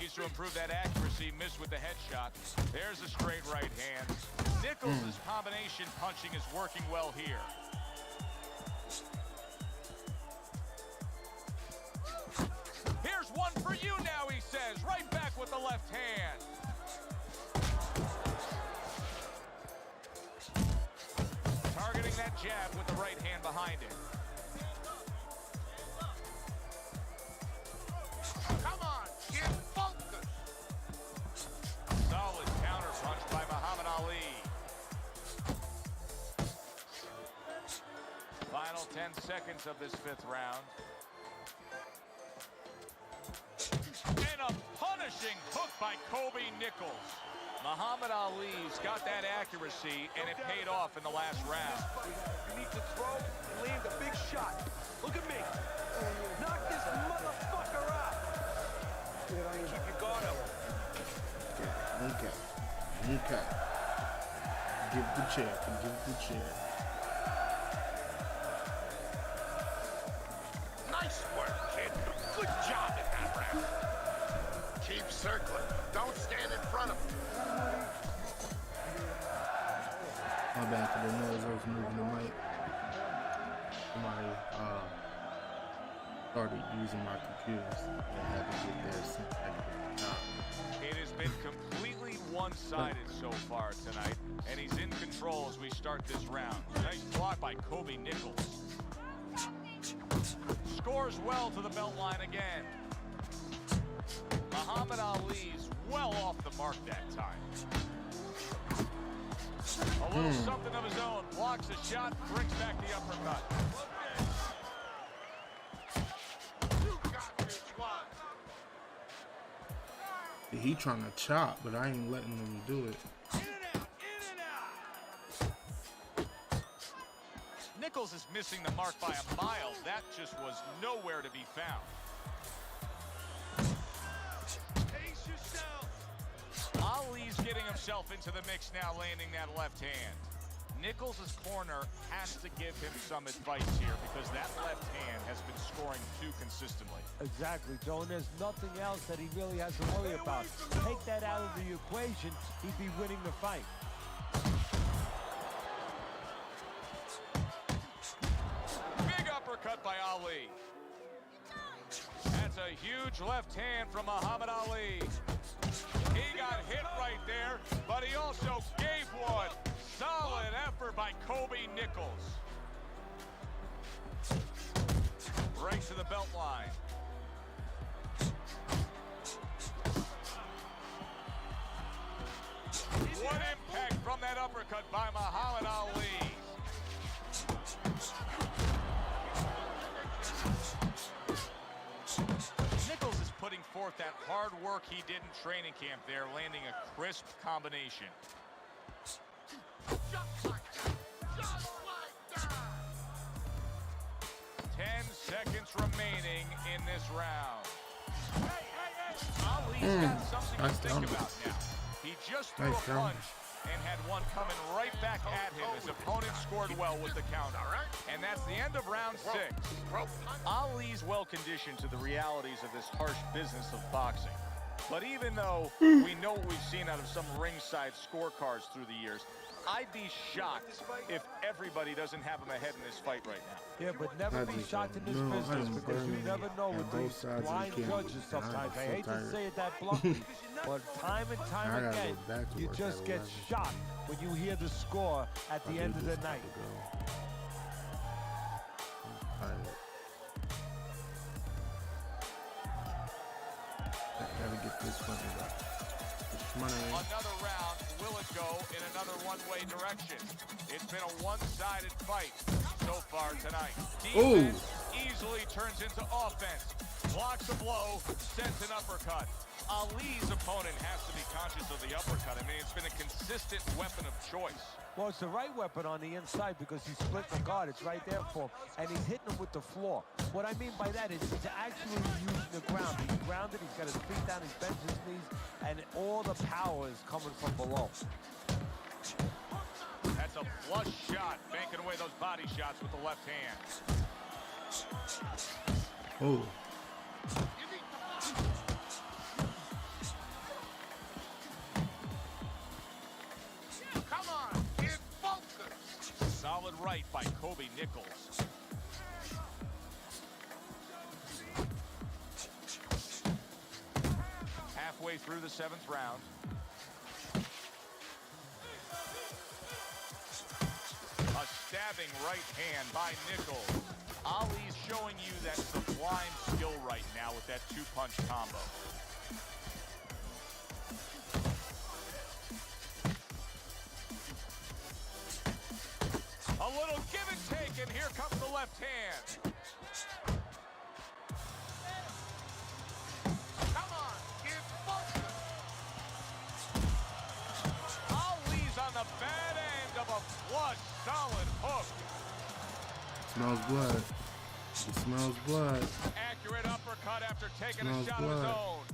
Needs to improve that accuracy, missed with the headshot. There's a straight right hand. Nichols' combination punching is working well here. Here's one for you now, he says. Right back with the left hand. Targeting that jab with the right hand behind it. Come on, kid, focus. Solid counter punch by Muhammad Ali. Final 10 seconds of this 5th round. And a punishing hook by Kobe Nichols. Muhammad Ali's got that accuracy, and it paid off in the last round. You need to throw and land a big shot. Look at me. Knock this motherfucker out. Keep your guard up. Okay. Give the chair. Nice work, kid. Good job in that round. Keep circling. Don't stand in front of him. My bad, because I know I was moving the mic. Somebody started using my computers and had to get there sent back to the top. It has been completely one-sided so far tonight, and he's in control as we start this round. Nice block by Kobe Nichols. Scores well to the belt line again. Muhammad Ali's well off the mark that time. A little something of his own. Blocks a shot, brings back the uppercut. You got this one. He trying to chop, but I ain't letting him do it. In and out. Nichols is missing the mark by a mile. That just was nowhere to be found. Pace yourself. Ali's getting himself into the mix now, landing that left hand. Nichols' corner has to give him some advice here because that left hand has been scoring too consistently. Exactly, Joe, and there's nothing else that he really has to worry about. Take that out of the equation, he'd be winning the fight. Big uppercut by Ali. That's a huge left hand from Muhammad Ali. He got hit right there, but he also gave one. Solid effort by Kobe Nichols. Right to the belt line. What impact from that uppercut by Muhammad Ali. Nichols is putting forth that hard work he did in training camp there, landing a crisp combination. Just like that. Just like that. 10 seconds remaining in this round. Hey. Ali's got something to think down. about now. He just threw Nice a down. punch and had one coming right back at him. His opponent scored well with the counter. And that's the end of round 6. Ali's well conditioned to the realities of this harsh business of boxing. But even though we know what we've seen out of some ringside scorecards through the years, I'd be shocked if everybody doesn't have him ahead in this fight right now. Yeah, but never be shocked in this business because you never know with these blind judges sometimes. I hate to say it that bluntly, but time and time again, you just get shocked when you hear the score at the end of the night. This money, bro. This money. Another round. Will it go in another one-way direction? It's been a one-sided fight so far tonight. Defense easily turns into offense. Blocks a blow, sends an uppercut. Ali's opponent has to be conscious of the uppercut. I mean, it's been a consistent weapon of choice. Well, it's the right weapon on the inside because he's split the guard. It's right there for him. And he's hitting him with the floor. What I mean by that is he's actually using the ground. He's grounded, he's got his feet down, he's bent his knees, and all the power is coming from below. That's a flush shot, banking away those body shots with the left hand. Oh. Come on, get focused. Solid right by Kobe Nichols. Halfway through the 7th round. A stabbing right hand by Nichols. Ali's showing you that sublime skill right now with that two-punch combo. A little give and take, and here comes the left hand. Come on, get focused. Ali's on the bad end of a flush, solid hook. Smells blood. It smells blood. Accurate uppercut after taking Smells a shot of his blood. own.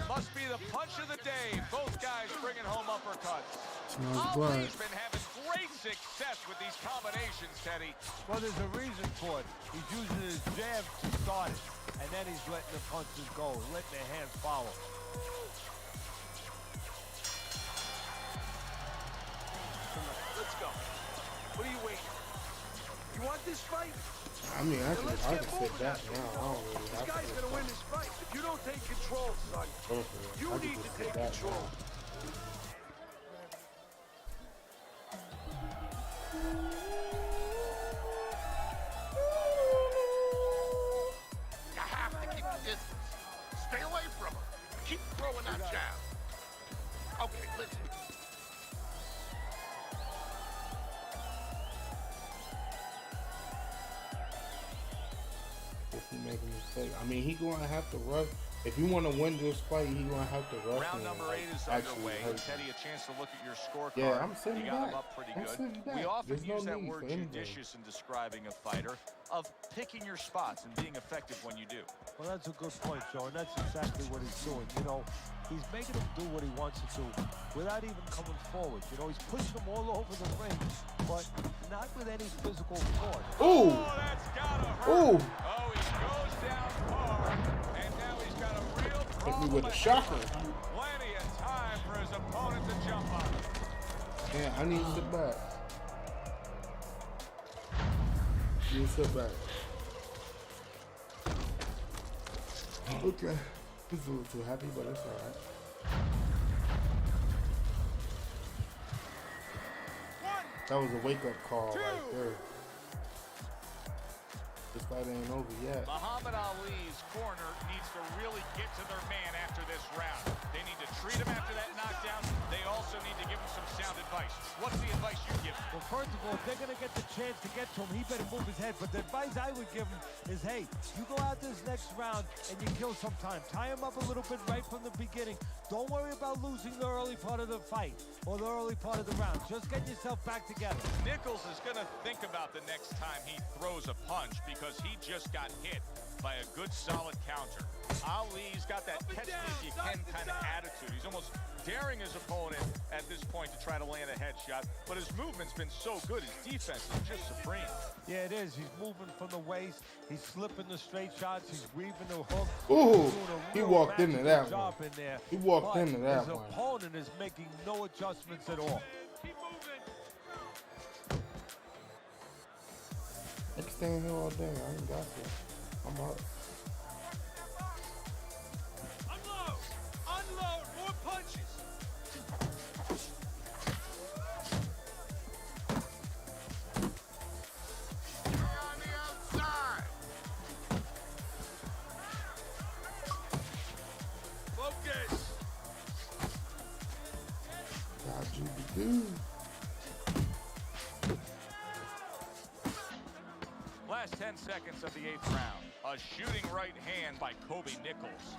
Must be the punch of the day. Both guys bringing home uppercuts. Smells blood. Ali's been having great success with these combinations, Teddy. Well, there's a reason for it. He's using his jab to start it, and then he's letting the punches go, letting their hands follow. Let's go. What are you waiting? You want this fight? I mean, I Then let's can get sit moving back after now. all. I don't really This have to guy's sit gonna win back. this fight. If you don't take control, son, Go for it. you I can need to just sit take back control. now. You have to keep the distance. Stay away from him. Keep throwing that jab. Okay, listen. If he make a mistake, I mean, he gonna have to rush. If you want to win this fight, he gonna have to rush. Round and, number like, 8 is actually underway. hurt him. Teddy, a chance to look at your scorecard. Yeah, I'm sitting You got him back. up pretty I'm good. sitting back. We often There's no use that need word for anything. judicious in describing a fighter, of picking your spots and being effective when you do. Well, that's a good point, Joe, and that's exactly what he's doing. You know, he's making him do what he wants to do without even coming forward. You know, he's pushing him all over the ring, but not with any physical force. Ooh! Oh, that's gotta hurt. Ooh! Oh, he goes down hard, and now he's got a real Hit problem. me with a ahead. shocker. Plenty of time for his opponent to jump on. Yeah, I need to sit back. You sit back. Okay. He's a little too happy, but it's alright. That was a wake-up call right there. This fight ain't over yet. Muhammad Ali's corner needs to really get to their man after this round. They need to treat him after that knockdown. They also need to give him some sound advice. What's the advice you give him? Well, first of all, if they're going to get the chance to get to him, he better move his head. But the advice I would give him is, hey, you go out this next round and you kill some time. Tie him up a little bit right from the beginning. Don't worry about losing the early part of the fight or the early part of the round. Just get yourself back together. Nichols is going to think about the next time he throws a punch because he just got hit by a good, solid counter. Ali's got that catch-me-if-you-can kind of attitude. He's almost daring his opponent at this point to try to land a headshot, but his movement's been so good. His defense is just supreme. Yeah, it is. He's moving from the waist. He's slipping the straight shots. He's weaving the hook. Ooh, He's doing a he real walked into magical that job one. in there. He walked But into that his one. opponent is making no adjustments at all. I can stand here all day. I ain't got to. I'm up. Unload! Unload! More punches! You're on the outside. Focus! Last 10 seconds of the 8th round. A shooting right hand by Kobe Nichols.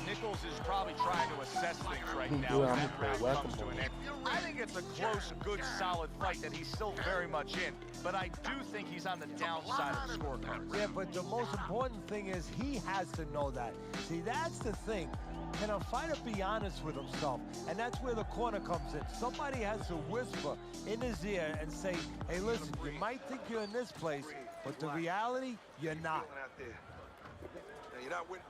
Nichols is probably trying to assess things right now as that round comes to an end. I think it's a close, good, solid fight that he's still very much in, but I do think he's on the downside of the scorecard. Yeah, but the most important thing is he has to know that. See, that's the thing. Can a fighter be honest with himself? And that's where the corner comes in. Somebody has to whisper in his ear and say, hey, listen, you might think you're in this place, but the reality, you're not. You're not winning.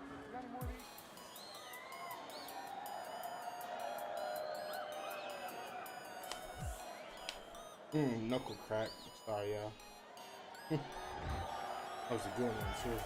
Knuckle crack. Sorry, y'all. That was a good one, too.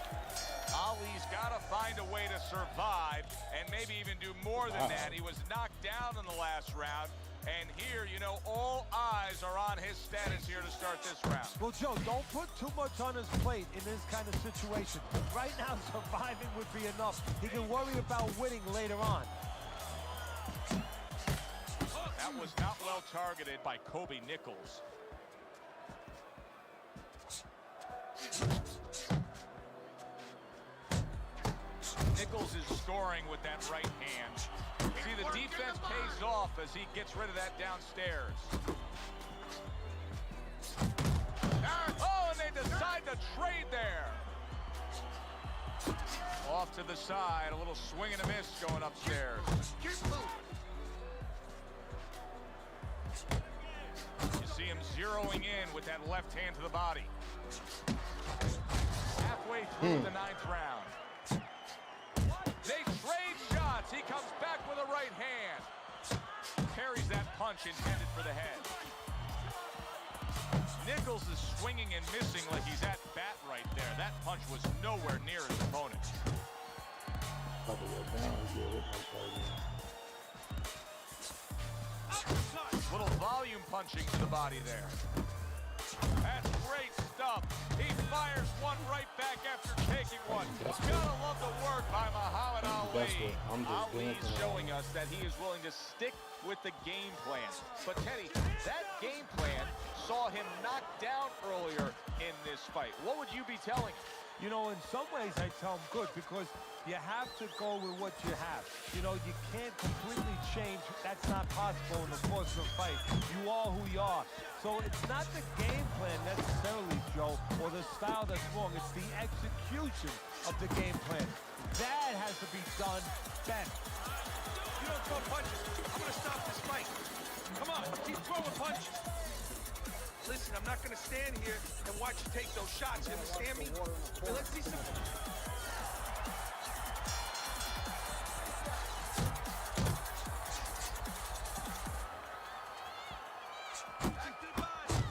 Ali's got to find a way to survive and maybe even do more than that. He was knocked down in the last round. And here, you know, all eyes are on his status here to start this round. Well, Joe, don't put too much on his plate in this kind of situation. Right now, surviving would be enough. He can worry about winning later on. That was not well targeted by Kobe Nichols. Nichols is scoring with that right hand. See, the defense pays off as he gets rid of that downstairs. Oh, and they decide to trade there. Off to the side, a little swing and a miss going upstairs. You see him zeroing in with that left hand to the body. Halfway through the 9th round. They trade shots. He comes back with a right hand. Parries that punch intended for the head. Nichols is swinging and missing like he's at bat right there. That punch was nowhere near his opponent. Little volume punching to the body there. That's great stuff. He fires one right back after taking one. Gotta love the work by Muhammad Ali. Ali's showing us that he is willing to stick with the game plan. But Teddy, that game plan saw him knocked down earlier in this fight. What would you be telling him? You know, in some ways I tell him good, because you have to go with what you have. You know, you can't completely change. That's not possible in the course of a fight. You are who you are. So it's not the game plan necessarily, Joe, or the style that's wrong. It's the execution of the game plan. That has to be done better. You don't throw punches. I'm going to stop this fight. Come on, keep throwing punches. Listen, I'm not going to stand here and watch you take those shots. You understand me? Hey, let's see some...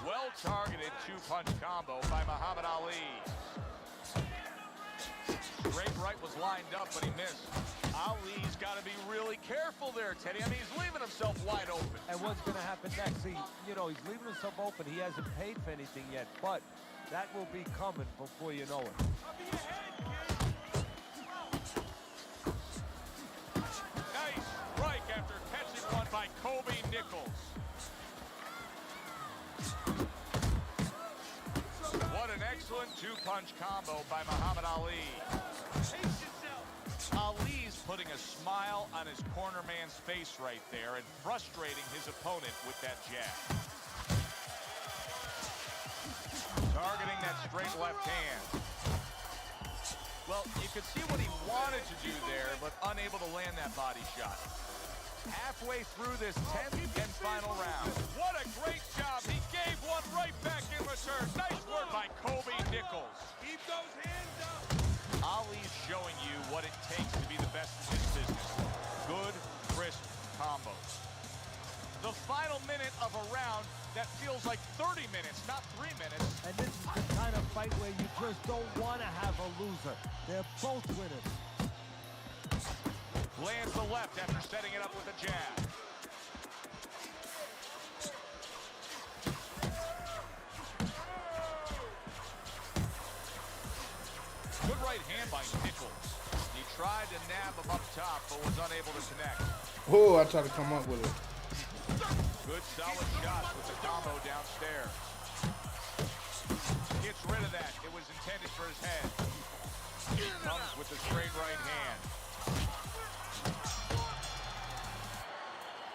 Well-targeted two-punch combo by Muhammad Ali. Straight right was lined up, but he missed. Ali's got to be really careful there, Teddy. I mean, he's leaving himself wide open. And what's going to happen next? See, you know, he's leaving himself open. He hasn't paid for anything yet, but that will be coming before you know it. Nice strike after catching one by Kobe Nichols. What an excellent two-punch combo by Muhammad Ali. Ali's putting a smile on his corner man's face right there and frustrating his opponent with that jab. Targeting that straight left hand. Well, you could see what he wanted to do there, but unable to land that body shot. Halfway through this 10th and final round. What a great job. He gave one right back in return. Nice work by Kobe Nichols. Keep those hands up. Ali's showing you what it takes to be the best in this business. Good, crisp combos. The final minute of a round that feels like 30 minutes, not 3 minutes. And this is the kind of fight where you just don't want to have a loser. They're both winners. Lands the left after setting it up with a jab. Good right hand by Nichols. He tried to nab him up top, but was unable to connect. Oh, I tried to come up with it. Good solid shots with the combo downstairs. Gets rid of that. It was intended for his head. He comes with the straight right hand.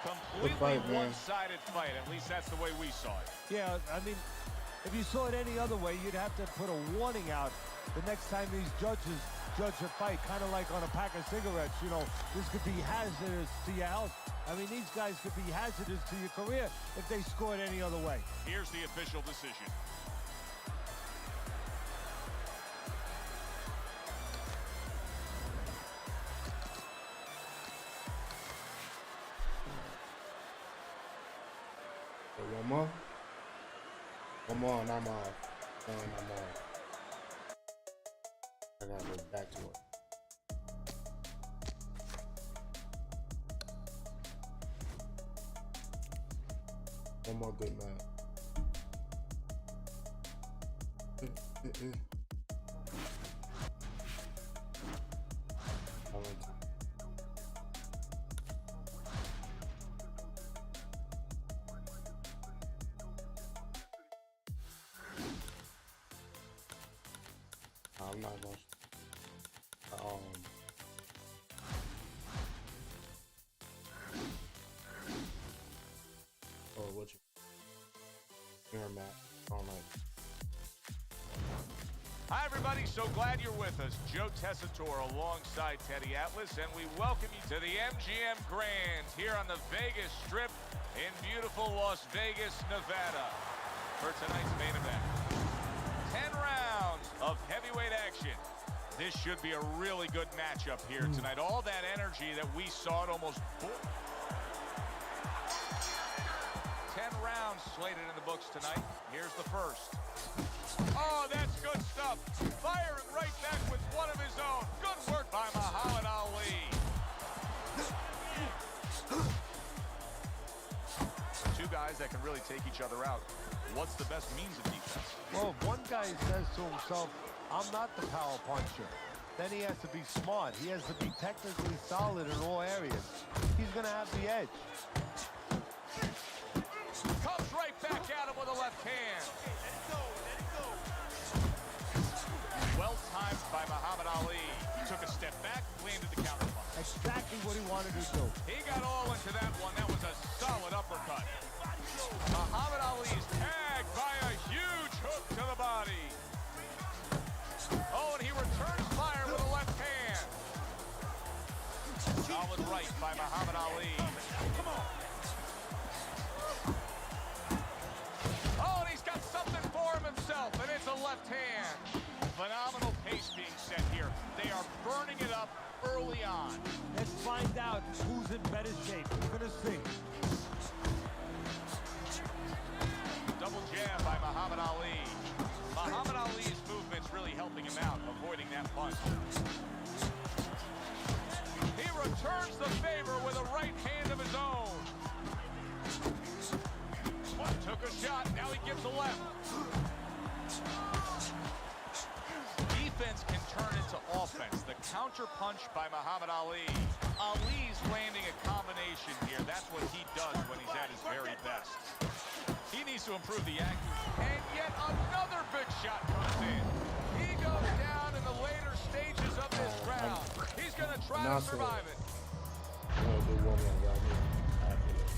Completely one-sided fight. At least that's the way we saw it. Yeah, I mean, if you saw it any other way, you'd have to put a warning out the next time these judges judge a fight, kind of like on a pack of cigarettes. You know, this could be hazardous to your health. I mean, these guys could be hazardous to your career if they scored any other way. Here's the official decision. So one more. One more and I'm off. And I'm off. I gotta go back to it. One more good man. I'm not gonna. Oh, what you? Here, Matt. All night. Hi, everybody. So glad you're with us. Joe Tessitore alongside Teddy Atlas, and we welcome you to the MGM Grand here on the Vegas Strip in beautiful Las Vegas, Nevada, for tonight's main event. 10 rounds of heavyweight action. This should be a really good matchup here tonight. All that energy that we saw at almost 10 rounds slated in the books tonight. Here's the first. Oh, that's good stuff. Firing right back with one of his own. Good work by Muhammad Ali. Two guys that can really take each other out. What's the best means of defense? Well, if one guy says to himself, I'm not the power puncher, then he has to be smart. He has to be technically solid in all areas. He's going to have the edge. Comes right back at him with a left hand. Well timed by Muhammad Ali. He took a step back, landed the counter punch. Exactly what he wanted to do. He got all into that one. That was a solid uppercut. Muhammad Ali's tagged by a huge hook to the body. Oh, and he returns fire with a left hand. Solid right by Muhammad Ali. Come on. Oh, and he's got something for him himself, and it's a left hand. Phenomenal pace being set here. They are burning it up early on. Let's find out who's in better shape. We're going to see. Double jab by Muhammad Ali. Muhammad Ali's movement's really helping him out, avoiding that punch. He returns the favor with a right hand of his own. Took a shot, now he gives a left. Defense can turn into offense. The counter punch by Muhammad Ali. Ali's landing a combination here. That's what he does when he's at his very best. He needs to improve the accuracy. And yet another big shot comes in. He goes down in the later stages of this round. He's going to try to survive it. I'm gonna do one more right here. After this.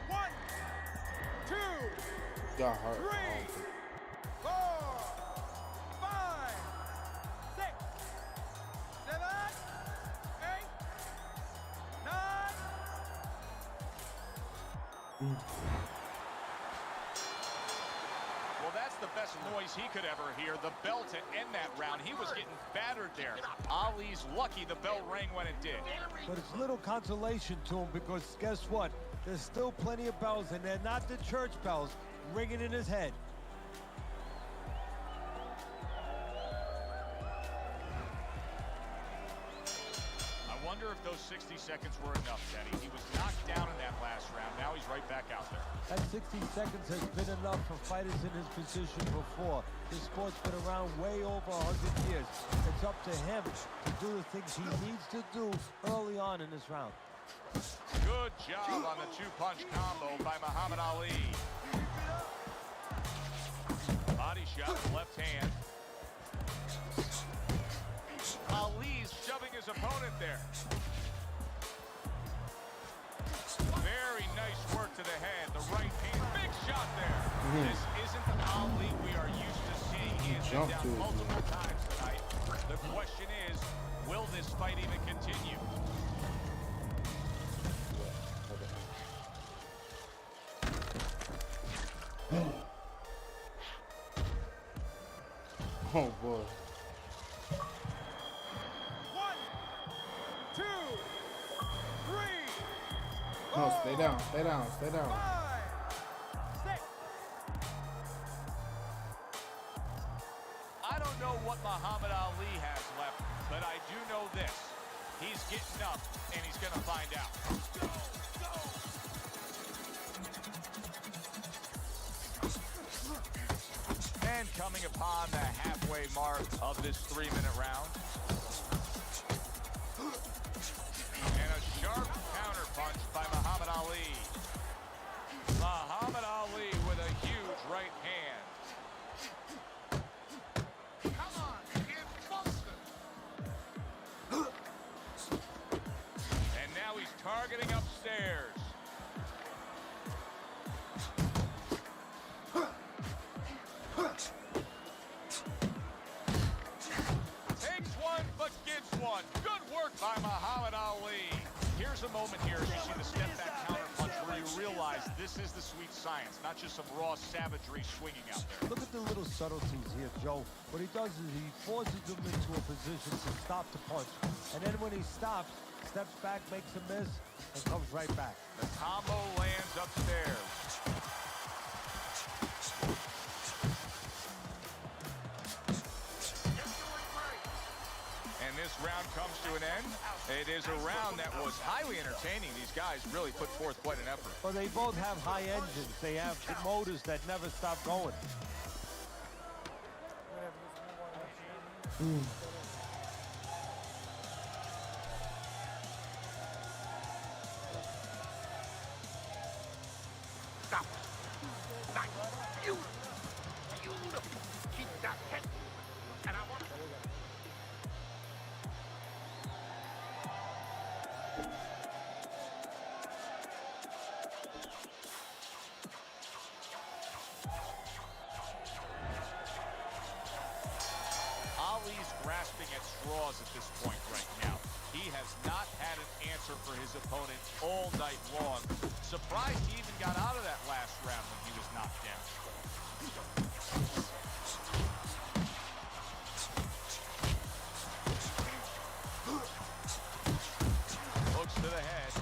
1, 2, Got hurt. 3, 4, 5, 6, 7, 8, 9. Well, that's the best noise he could ever hear. The bell to end that round. He was getting battered there. Ali's lucky the bell rang when it did. But it's little consolation to him because guess what? There's still plenty of bells, and they're not the church bells ringing in his head. I wonder if those 60 seconds were enough, Teddy. He was knocked down in that last round. Now he's right back out there. That 60 seconds has been enough for fighters in his position before. This sport's been around way over 100 years. It's up to him to do the things he needs to do early on in this round. Good job on the two-punch combo by Muhammad Ali. Body shot, left hand. Ali's shoving his opponent there. Very nice work to the head. The right hand, big shot there. This isn't the Ali we are used to seeing. He has been down multiple times tonight. The question is, will this fight even continue? Oh boy. 1, 2, 3. No, stay down, stay down, stay down. 5, 6. I don't know what Muhammad Ali has left, but I do know this. He's getting up, and he's going to find out. Go, go. And coming upon the halfway mark of this 3-minute round. And a sharp counterpunch by Muhammad Ali. Muhammad Ali with a huge right hand. Come on, get closer. And now he's targeting upstairs. Takes one, but gives one. Good work by Muhammad Ali. Here's a moment here as you see the step-back counterpunch where you realize this is the sweet science, not just some raw savagery swinging out there. Look at the little subtleties here, Joe. What he does is he forces him into a position to stop the punch. And then when he stops, steps back, makes a miss, and comes right back. The combo lands upstairs. And this round comes to an end. It is a round that was highly entertaining. These guys really put forth quite an effort. Well, they both have high engines. They have motors that never stop going. Stop. Nice. Beautiful. Beautiful. Keep that head moving. And I want to... Ali's grasping at straws at this point right now. He has not had an answer for his opponent all night long. Surprised he even got out of that last round when he was knocked down. Looks to the head.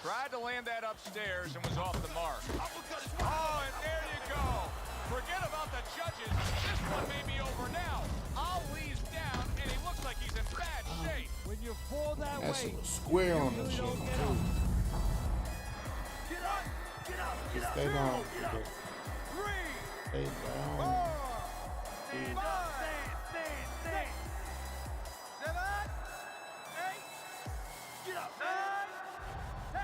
Tried to land that upstairs and was off the mark. Oh, and there you go. Forget about the judges. This one may be over now. Ali's down, and he looks like he's in bad shape. When you fall that That's way, a square on the you chin, don't get too. up. Get up! Get up! Get up! Stay down. Get up! 3, Stay 4, down. Stand up! Stand! 6, 7, 8, Get up! 9, 10.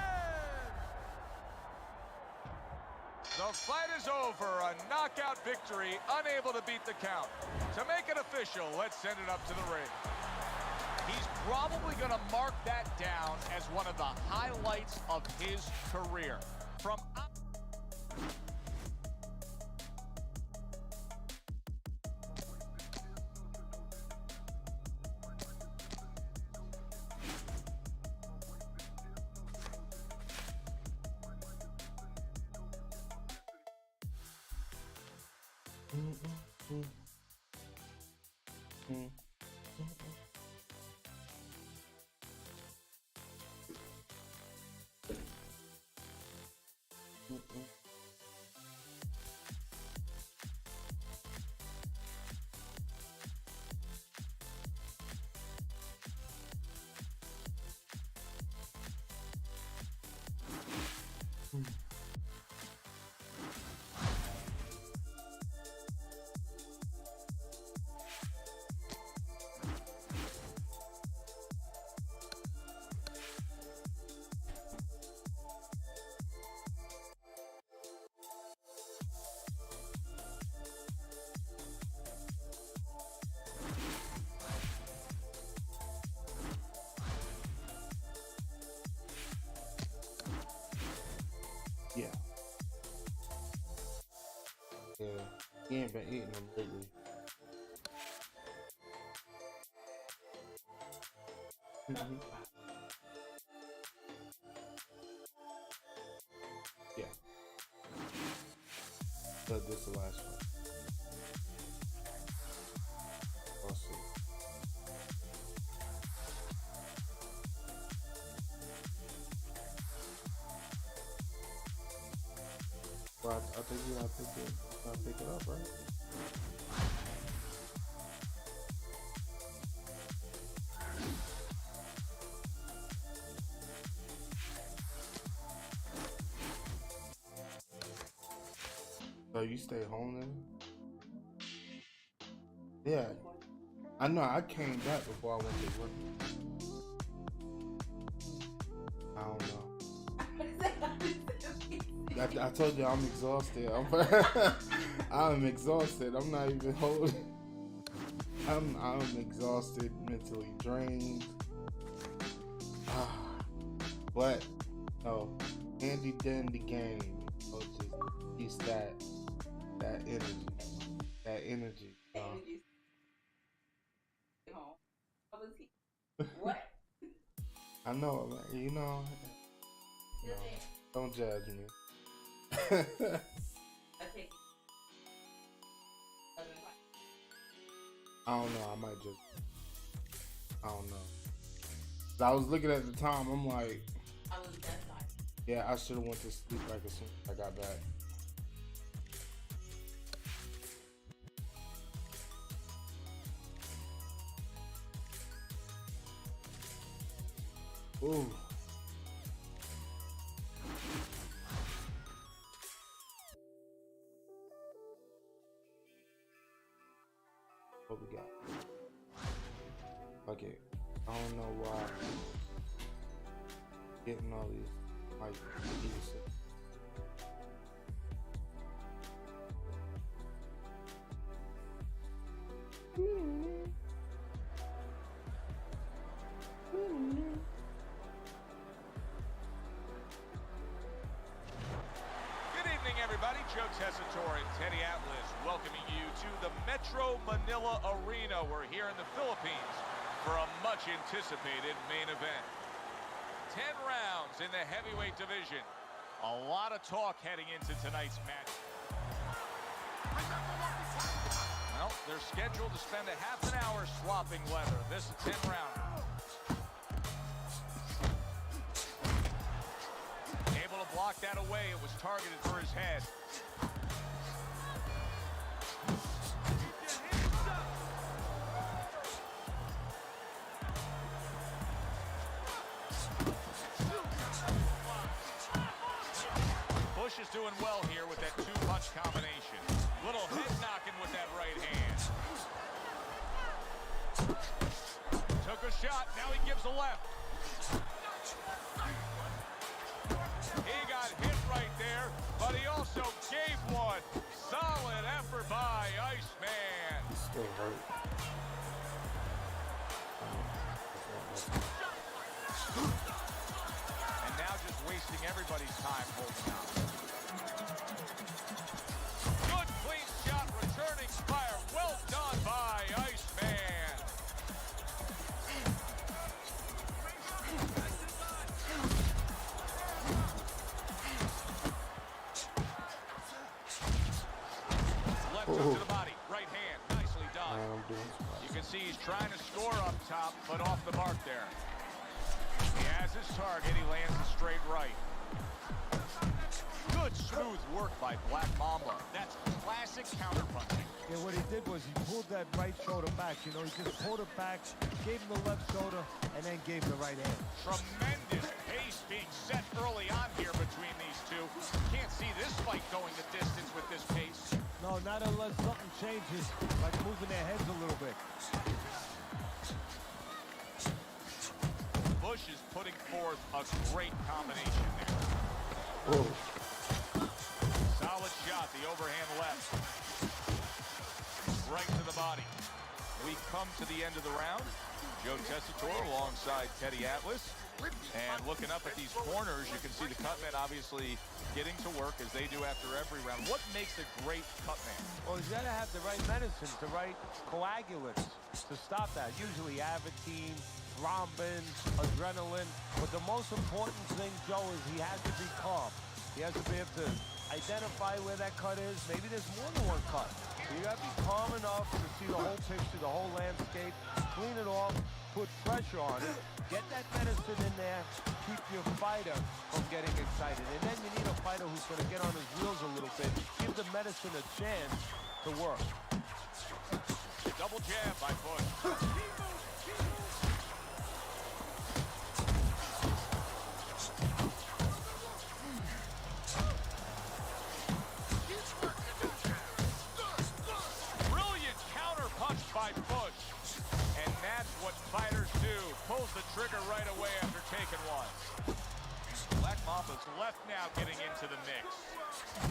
The fight is over. A knockout victory, unable to beat the count. To make it official, let's send it up to the ring. He's probably going to mark that down as one of the highlights of his career. From He ain't been eating them lately. Yeah. So this is the last one. Awesome. Well, I think you gotta pick it up, right? So you stay home then? Yeah. I know, I came back before I went to work. I don't know. I told you I'm exhausted. I'm exhausted. I'm not even holding. I'm exhausted, mentally drained. But no, Andy Den the game. Just he's that energy. That energy. What? I know, man. You know, don't judge me. I don't know. I might just. I don't know. I was looking at the time. I'm like, yeah, I should have went to sleep like as soon as I got back. Ooh. What we got? Okay. I don't know why. Getting all these like these. Everybody, Joe Tessitore and Teddy Atlas welcoming you to the Metro Manila Arena. We're here in the Philippines for a much anticipated main event. 10 rounds in the heavyweight division. A lot of talk heading into tonight's match. Well, they're scheduled to spend a half an hour swapping leather. This is a 10-rounder. Block that away. It was targeted for his head. Bush is doing well here with that two-punch combination. Little head knocking with that right hand. Took a shot. Now he gives a left. He got hit right there, but he also gave one. Solid effort by Iceman. Still hurt. And now just wasting everybody's time holding out. Good clean shot, returning fire. Well done by Iceman. To the body, right hand, nicely done. You can see he's trying to score up top, but off the mark there. He has his target, he lands a straight right. Good smooth work by Black Mamba. That's classic counterpunching. Yeah, what he did was he pulled that right shoulder back. You know, he just pulled it back, gave him the left shoulder, and then gave him the right hand. Tremendous pace being set early on here between these two. Can't see this fight going the distance with this pace. No, not unless something changes, like moving their heads a little bit. Bush is putting forth a great combination there. Whoa. Solid shot, the overhand left. Right to the body. We come to the end of the round. Joe Tessitore alongside Teddy Atlas. And looking up at these corners, you can see the cutman obviously getting to work as they do after every round. What makes a great cutman? Well, he's got to have the right medicine, the right coagulants to stop that. Usually Avitine, thrombin, adrenaline. But the most important thing, Joe, is he has to be calm. He has to be able to identify where that cut is. Maybe there's more than one cut. So you got to be calm enough to see the whole picture, the whole landscape, clean it off, put pressure on it, get that medicine in there, keep your fighter from getting excited. And then you need a fighter who's going to get on his wheels a little bit, give the medicine a chance to work. Double jab by Bush. By Bush, and that's what fighters do. Pulls the trigger right away after taking one. Black Mamba's left now getting into the mix.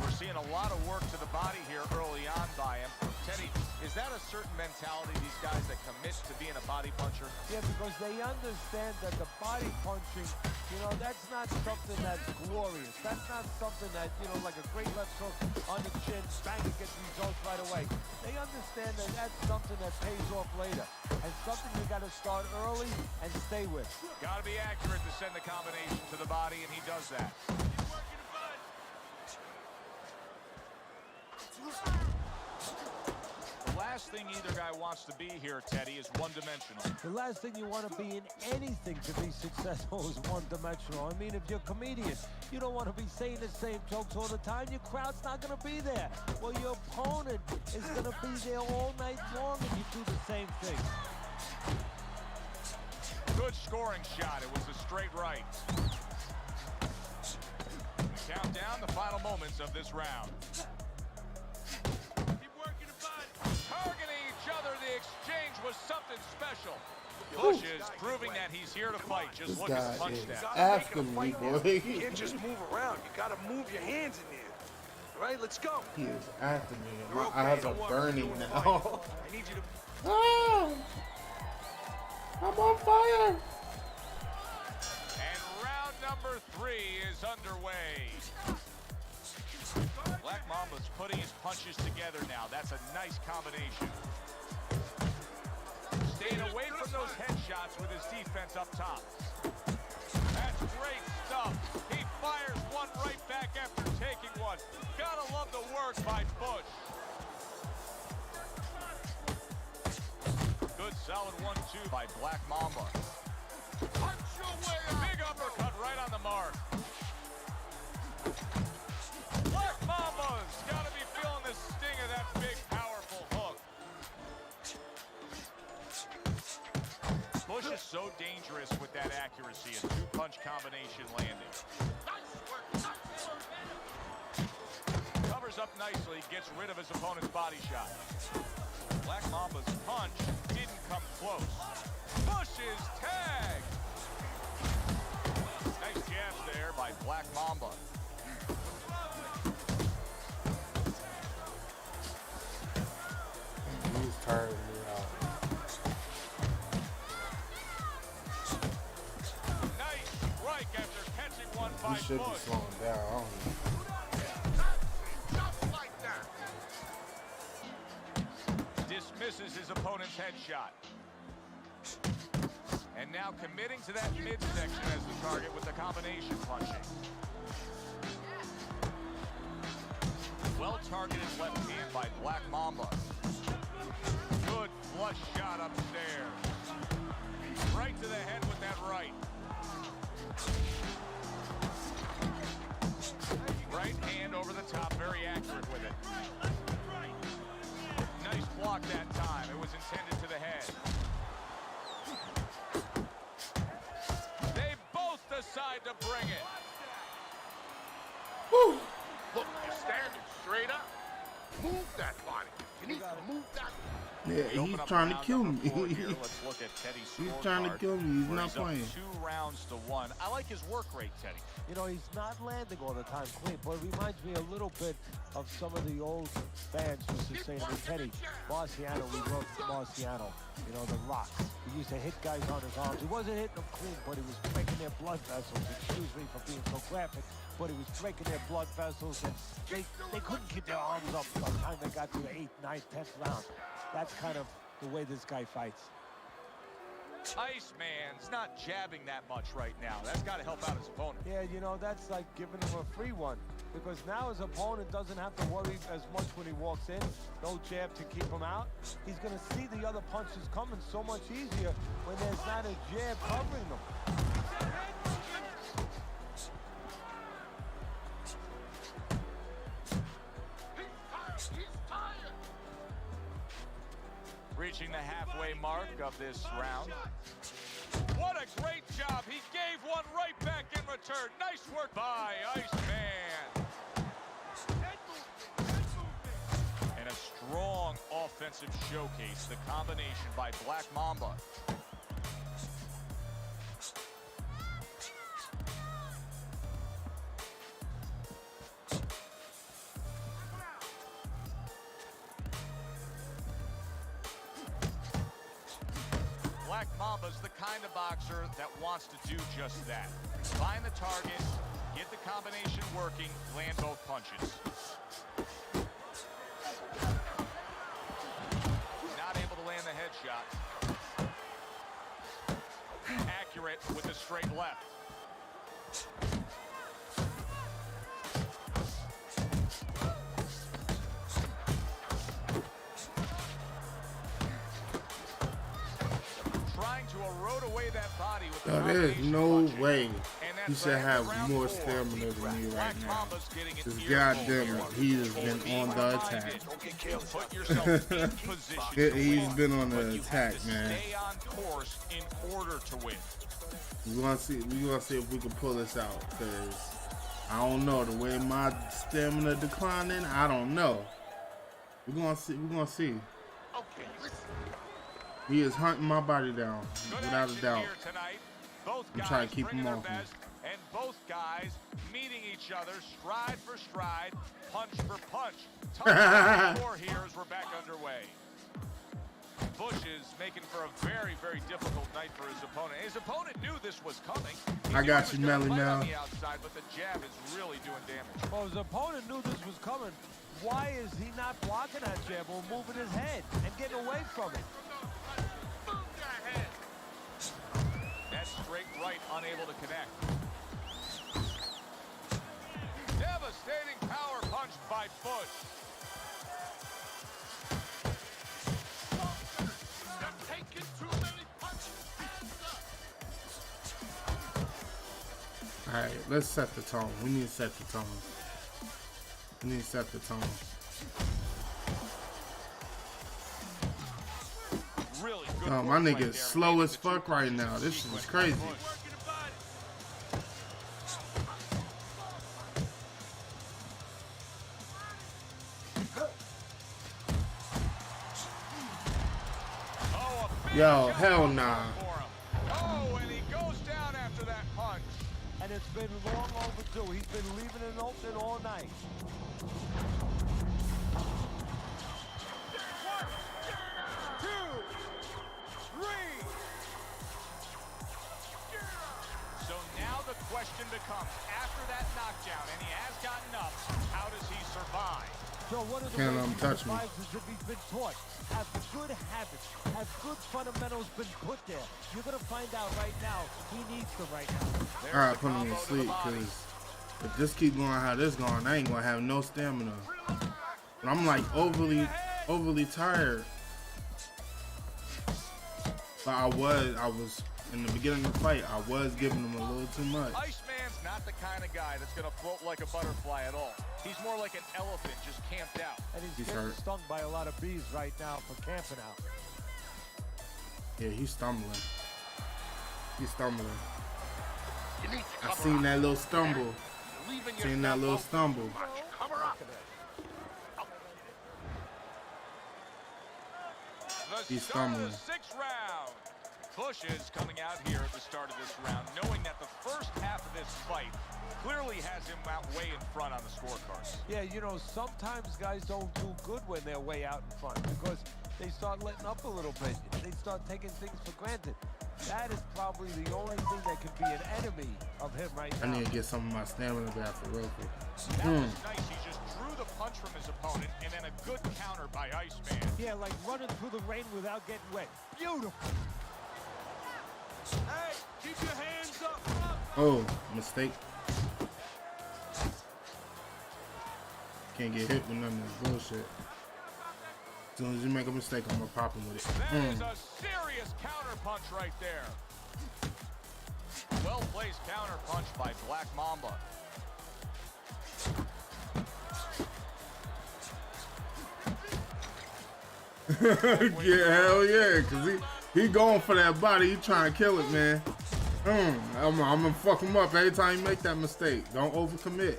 We're seeing a lot of work to the body here early on by him. Teddy, is that a certain mentality, these guys that commit to being a body puncher? Yeah, because they understand that the body punching, you know, that's not something that's glorious. That's not something that, you know, like a great left hook on the chin, bang, it gets results right away. They understand that that's something that pays off later, and something you got to start early and stay with. Got to be accurate to send the combination to the body, and he does that. The last thing either guy wants to be here, Teddy, is one-dimensional. The last thing you want to be in anything to be successful is one-dimensional. I mean, if you're a comedian, you don't want to be saying the same jokes all the time. Your crowd's not going to be there. Well, your opponent is going to be there all night long if you do the same thing. Good scoring shot. It was a straight right. Count down the final moments of this round. Targeting each other, the exchange was something special. Bush is proving that he's here to fight. Just look at the punch down. After me, boy. You can't just move around. You got to move your hands in there. All right, let's go. He is after me. My Okay, eyes are don't worry, burning we're doing now. fine. I need you to... Ah! I'm on fire. And round number 3 is underway. Black Mamba's putting his punches together now. That's a nice combination. Staying away from those headshots with his defense up top. That's great stuff. He fires one right back after taking one. Gotta love the work by Bush. Good solid 1-2 by Black Mamba. Punch your way out. Big uppercut right on the mark. Black Mamba's got to be feeling the sting of that big, powerful hook. Bush is so dangerous with that accuracy. A two-punch combination landing. Covers up nicely, gets rid of his opponent's body shot. Black Mamba's punch didn't come close. Bush's tag. Nice jabs there by Black Mamba. He's tiring me out. Nice strike after catching one by He should be Bush. slowing down. I don't know. Just like that. Dismisses his opponent's headshot. And now committing to that midsection as the target with the combination punching. Well-targeted left hand by Black Mamba. Good flush shot upstairs. Right to the head with that right. Right hand over the top, very accurate with it. Nice block that time. It was intended to the head. They both decide to bring it. Woo! Look, you're standing straight up. Move that body. You need to move that Yeah, he's trying to kill me. Let's look at Teddy's He's trying to kill me. He's not playing. 2 rounds to 1. I like his work rate, Teddy. You know, he's not landing all the time clean, but it reminds me a little bit of some of the old fans used to say to me, Teddy, Marciano, we love Marciano. You know, the rocks. He used to hit guys on his arms. He wasn't hitting them clean, but he was breaking their blood vessels. Excuse me for being so graphic, but he was breaking their blood vessels, and they couldn't keep their arms up by the time they got to the 8th, 9th, 10th round. That's kind of the way this guy fights. Iceman's not jabbing that much right now. That's got to help out his opponent. Yeah, you know, that's like giving him a free one, because now his opponent doesn't have to worry as much when he walks in. No jab to keep him out. He's going to see the other punches coming so much easier when there's not a jab covering them. Reaching the halfway mark of this round. What a great job. He gave one right back in return. Nice work by Iceman. And a strong offensive showcase. The combination by Black Mamba. Black Mamba's the kind of boxer that wants to do just that. Find the target, get the combination working, land both punches. Not able to land the headshot. Accurate with the straight left. There's no way he should have more stamina than me right now. This goddamn it, he has been on the attack. He's been on the attack, man. We gonna see if we can pull this out, because I don't know, the way my stamina declining, I don't know. We're gonna see. Okay, listen. He is hunting my body down, without a doubt. I'm trying to keep him off me. And both guys meeting each other, stride for stride, punch for punch. Four here as we're back underway. Bush is making for a very, very difficult night for his opponent. His opponent knew this was coming. I got you, Melly Mel. But the jab is really doing damage. Well, his opponent knew this was coming. Why is he not blocking that jab or moving his head and getting away from it? That straight right, unable to connect. Devastating power punch by Bush. They're taking too many punches. All right, let's set the tone. We need to set the tone. We need to set the tone. Really good. Oh, my nigga is slow as fuck right now. This is crazy. Yo, hell nah. Oh, and he goes down after that punch. And it's been long overdue. He's been leaving it open all night. So now the question becomes, after that knockdown, and he has gotten up, how does he survive? So what are the Can't ways he touch me. survives is if he's been taught. Have good habits, have good fundamentals been put there. You're going to find out right now he needs them right now. Alright, put him to sleep, because if this keep going how this going, I ain't going to have no stamina. And I'm like overly tired. But I was in the beginning of the fight, I was giving him a little too much. Iceman's not the kind of guy that's going to float like a butterfly at all. He's more like an elephant just camped out. And he's He's getting hurt. stung by a lot of bees right now for camping out. Yeah, he's stumbling. He's stumbling. You need to I cover seen up. that little stumble. Leaving Seen that yourself little open stumble. too much. Cover up. He's Start of stumbling. the 6th round. Bush is coming out here at the start of this round, knowing that the first half of this fight clearly has him out way in front on the scorecards. Yeah, you know, sometimes guys don't do good when they're way out in front because they start letting up a little bit. They start taking things for granted. That is probably the only thing that could be an enemy of him right now. I need to get some of my stamina back for real quick. That was nice. He just drew the punch from his opponent and then a good counter by Iceman. Yeah, like running through the rain without getting wet. Beautiful. Hey, keep your hands up. Oh, mistake. Can't get hit with none of this bullshit. As soon as you make a mistake, I'm gonna pop him with it. That is a serious counter punch right there. Well-placed counter punch by Black Mamba. Yeah, hell yeah, cause he going for that body. He trying to kill it, man. I'm gonna fuck him up every time you make that mistake. Don't overcommit.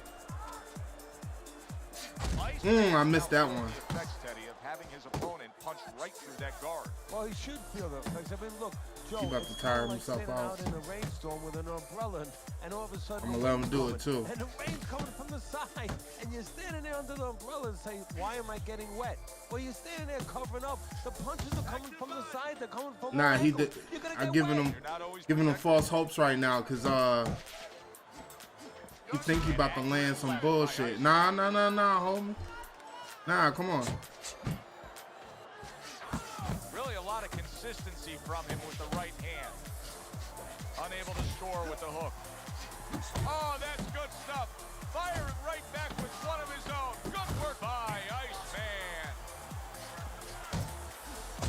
I missed that one. The effects, Teddy, of having his opponent punch right through that guard. Well, he should feel the effects. I mean, look, Joe, He about to tire himself sitting out. in a rainstorm with an umbrella, and all of a sudden, I'm gonna let him do it too. and the rain's coming from the side, and you're standing there under the umbrella and say, "Why am I getting wet?" Well, you're standing there covering up. The punches are coming from the side. They're coming from Nah, all he angles. did. You're gonna I'm get giving wet. him You're not always giving him protected. false hopes right now, cause he think he about to land some bullshit. Nah, homie. Nah, come on. Really a lot of consistency from him with the right hand. Unable to score with the hook. Oh, that's good stuff. Firing right back with one of his own. Good work by Iceman.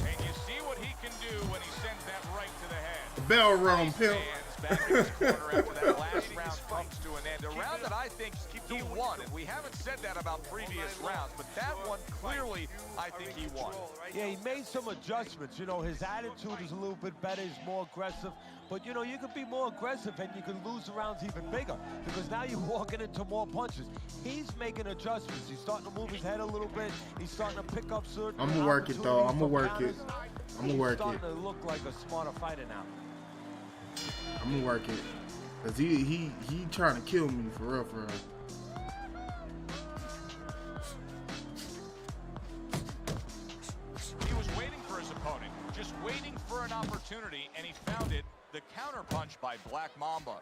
And you see what he can do when he sends that right to the head. Bell rung, pimp. Iceman's back in his corner after that last round comes to an end. A round that I think he won, and we haven't said that about previous rounds, but that one clearly I think he won. Yeah, he made some adjustments. You know, his attitude is a little bit better. He's more aggressive. But, you know, you could be more aggressive and you can lose the rounds even bigger because now you're walking into more punches. He's making adjustments. He's starting to move his head a little bit. He's starting to pick up certain I'm gonna work it, though. I'm gonna work it. opportunities I'm gonna work He's it. starting to look like a smarter fighter now. I'm gonna work it. Cause he trying to kill me for real, for real. He was waiting for his opponent, just waiting for an opportunity, and he found it. The counter punch by Black Mamba.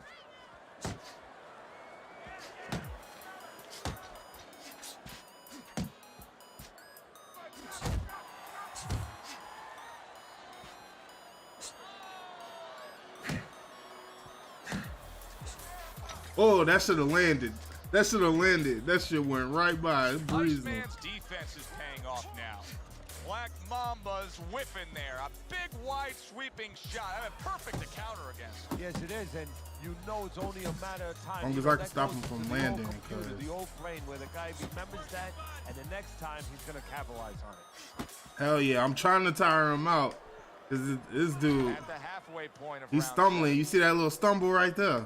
Oh, that should have landed. That should have landed. That shit went right by. It's breezing. Iceman's defense is paying off now. Black Mamba's whipping there. A big, wide, sweeping shot. I mean, perfect to counter against. Yes, it is, and you know it's only a matter of time. Long as You know, I can that stop goes him from to the landing, old computer, cause- the old brain where the guy remembers that, and the next time he's gonna capitalize on it. Hell yeah, I'm trying to tire him out. This dude, At the halfway point of he's round stumbling. You see that little stumble right there?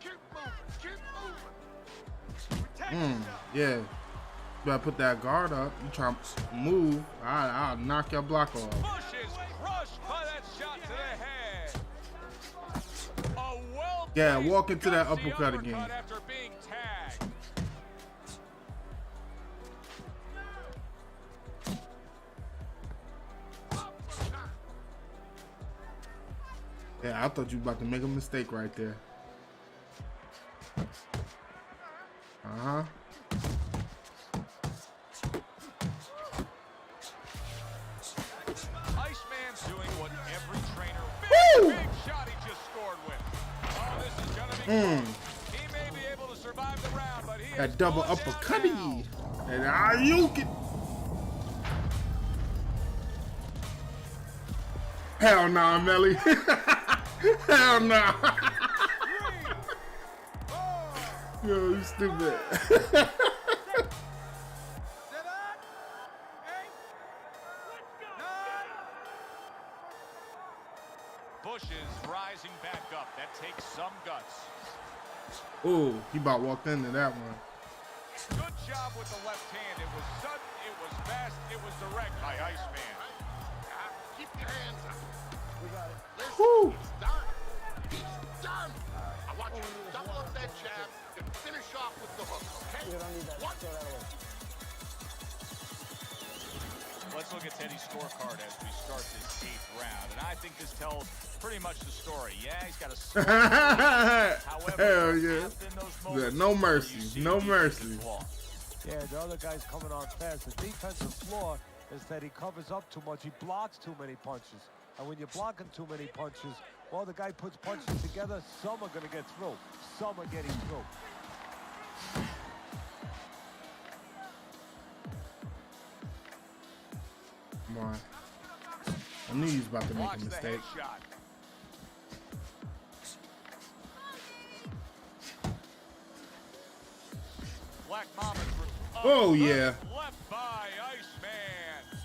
Keep moving. Keep moving. Protect yourself. Yeah. You better put that guard up. You try to move, I'll knock your block off. Bush is crushed by that shot to the head. A well Yeah, walk into that uppercut again. After being tagged. Yeah, I thought you about to make a mistake right there. Uh-huh. Iceman's doing what every trainer. Woo! Big shot he just scored with. Oh, this is gonna be close. He may be able to survive the round, but he is That double going down uppercutty. now. And you can. Hell nah, Melly. Hell nah. Yo, you stupid. Bush is rising back up. That takes some guts. Ooh, he about walked into that one. Good job with the left hand. It was sudden, it was fast, it was direct by Iceman. Keep your hands up. We got it. Listen, Woo. he's done. He's done. I want you to double up that jab and finish off with the hook, okay? We don't need that. One. Throw that away. Let's look at Teddy's scorecard as we start this 8th round, and I think this tells pretty much the story. Yeah, he's got a solid lead. However, Hell yeah. often those Yeah, moments no where you mercy, see no defense mercy. is lost. Yeah, the other guy's coming on fast. The defensive flaw is that he covers up too much. He blocks too many punches. And when you're blocking too many punches, well, the guy puts punches together. Some are going to get through. Some are getting through. Come on. I knew he was about to make a Blocks the mistake. headshot. Black Mama's Oh, yeah. left by Iceman.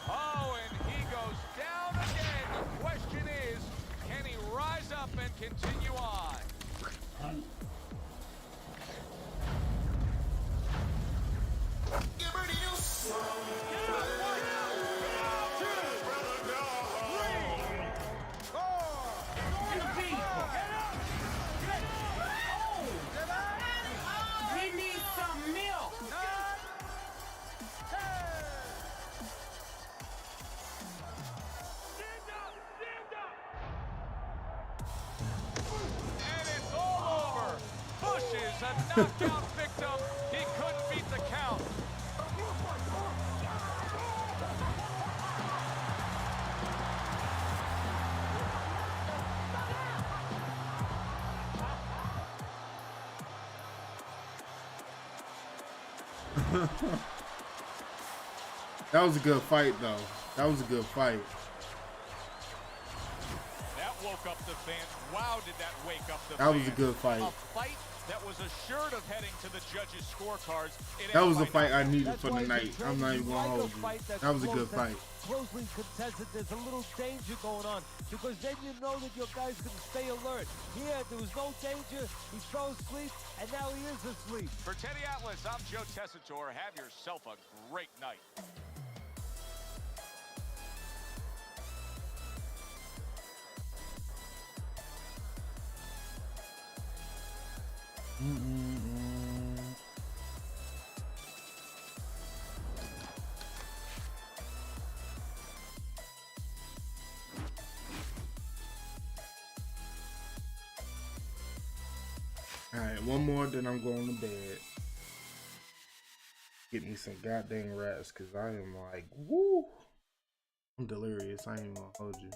Oh, and he goes down again. The question is, can he rise up and continue on? We need some milk. And it's all over. Bush is a knockout victim. He couldn't beat the count. That was a good fight, though. That was a good fight. That woke up the fans. Wow, did that wake up the That fans. was a good fight. A fight that was assured of heading to the judges' scorecards. It That was ended the by fight I knockout. needed That's for why the it's night. I'm intriguing. not even You gonna like a hold you. fight that's That was a close, good that's fight. Closely contested. There's a little danger going on because then you know that your guys can stay alert. Here, there was no danger. He fell asleep, and now he is asleep. For Teddy Atlas, I'm Joe Tessitore. Have yourself a great night. Alright, one more, then I'm going to bed. Get me some goddamn rest, because I am like, woo! I'm delirious. I ain't even gonna hold you.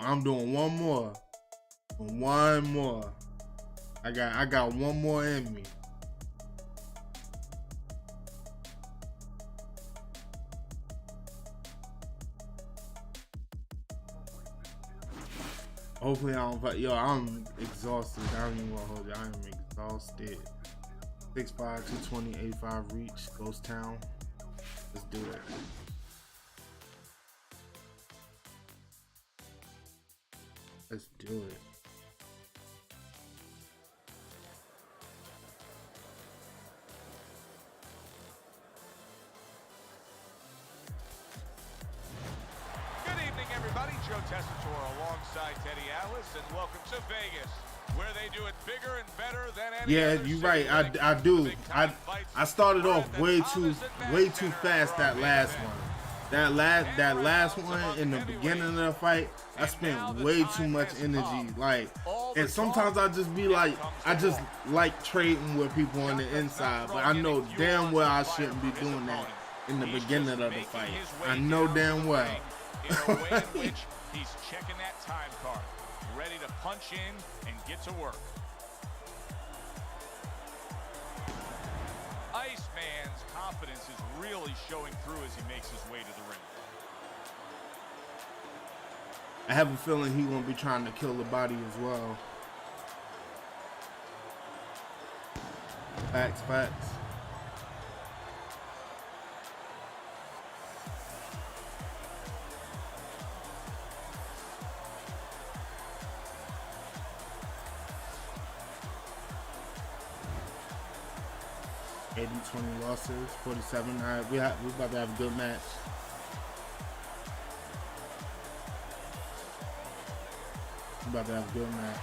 I'm doing one more. One more. I got one more in me. Hopefully I don't fight. Yo, I'm exhausted. I ain't even gonna hold you. I am exhausted. 6'5", 220, 85 reach, Ghost Town. Let's do it. Let's do it. Good evening, everybody. Joe Tessitore alongside Teddy Atlas, and welcome to Vegas, where they do it bigger and better than any Yeah, other you're city right. when it I comes do. to big-time fights. I started We're off at the way Thomas too and too Mack fast Center that for our last main one. event. That last one in the beginning of the fight, I spent way too much energy. Like, and sometimes I just be like, I just like trading with people on the inside, but I know damn well I shouldn't be doing that in the beginning of the fight. I know damn well. In a way in which he's checking that time card, ready to punch in and get to work. Iceman's confidence is really showing through as he makes his way to the ring. I have a feeling he won't be trying to kill the body as well. Facts, facts. 80-20 losses, 47. All right, we about to have a good match. We about to have a good match.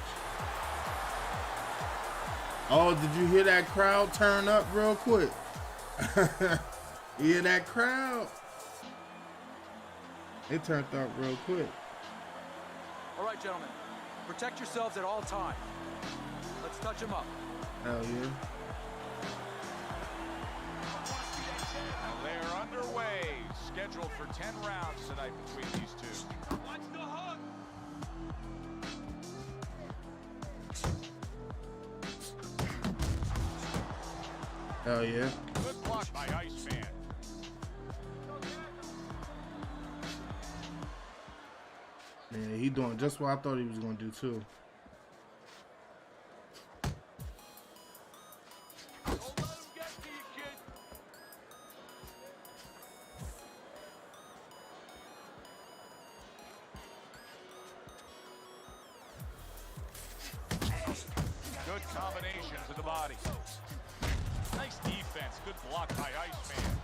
Oh, did you hear that crowd turn up real quick? You hear that crowd? It turned up real quick. All right, gentlemen. Protect yourselves at all times. Let's touch them up. Hell yeah. They're underway. Scheduled for 10 rounds tonight between these two. Watch the hook. Hell yeah. Good block by Iceman. Man, he doing just what I thought he was gonna do too. Don't let him get to you, kid. Good combination to the body. Nice defense. Good block by Iceman.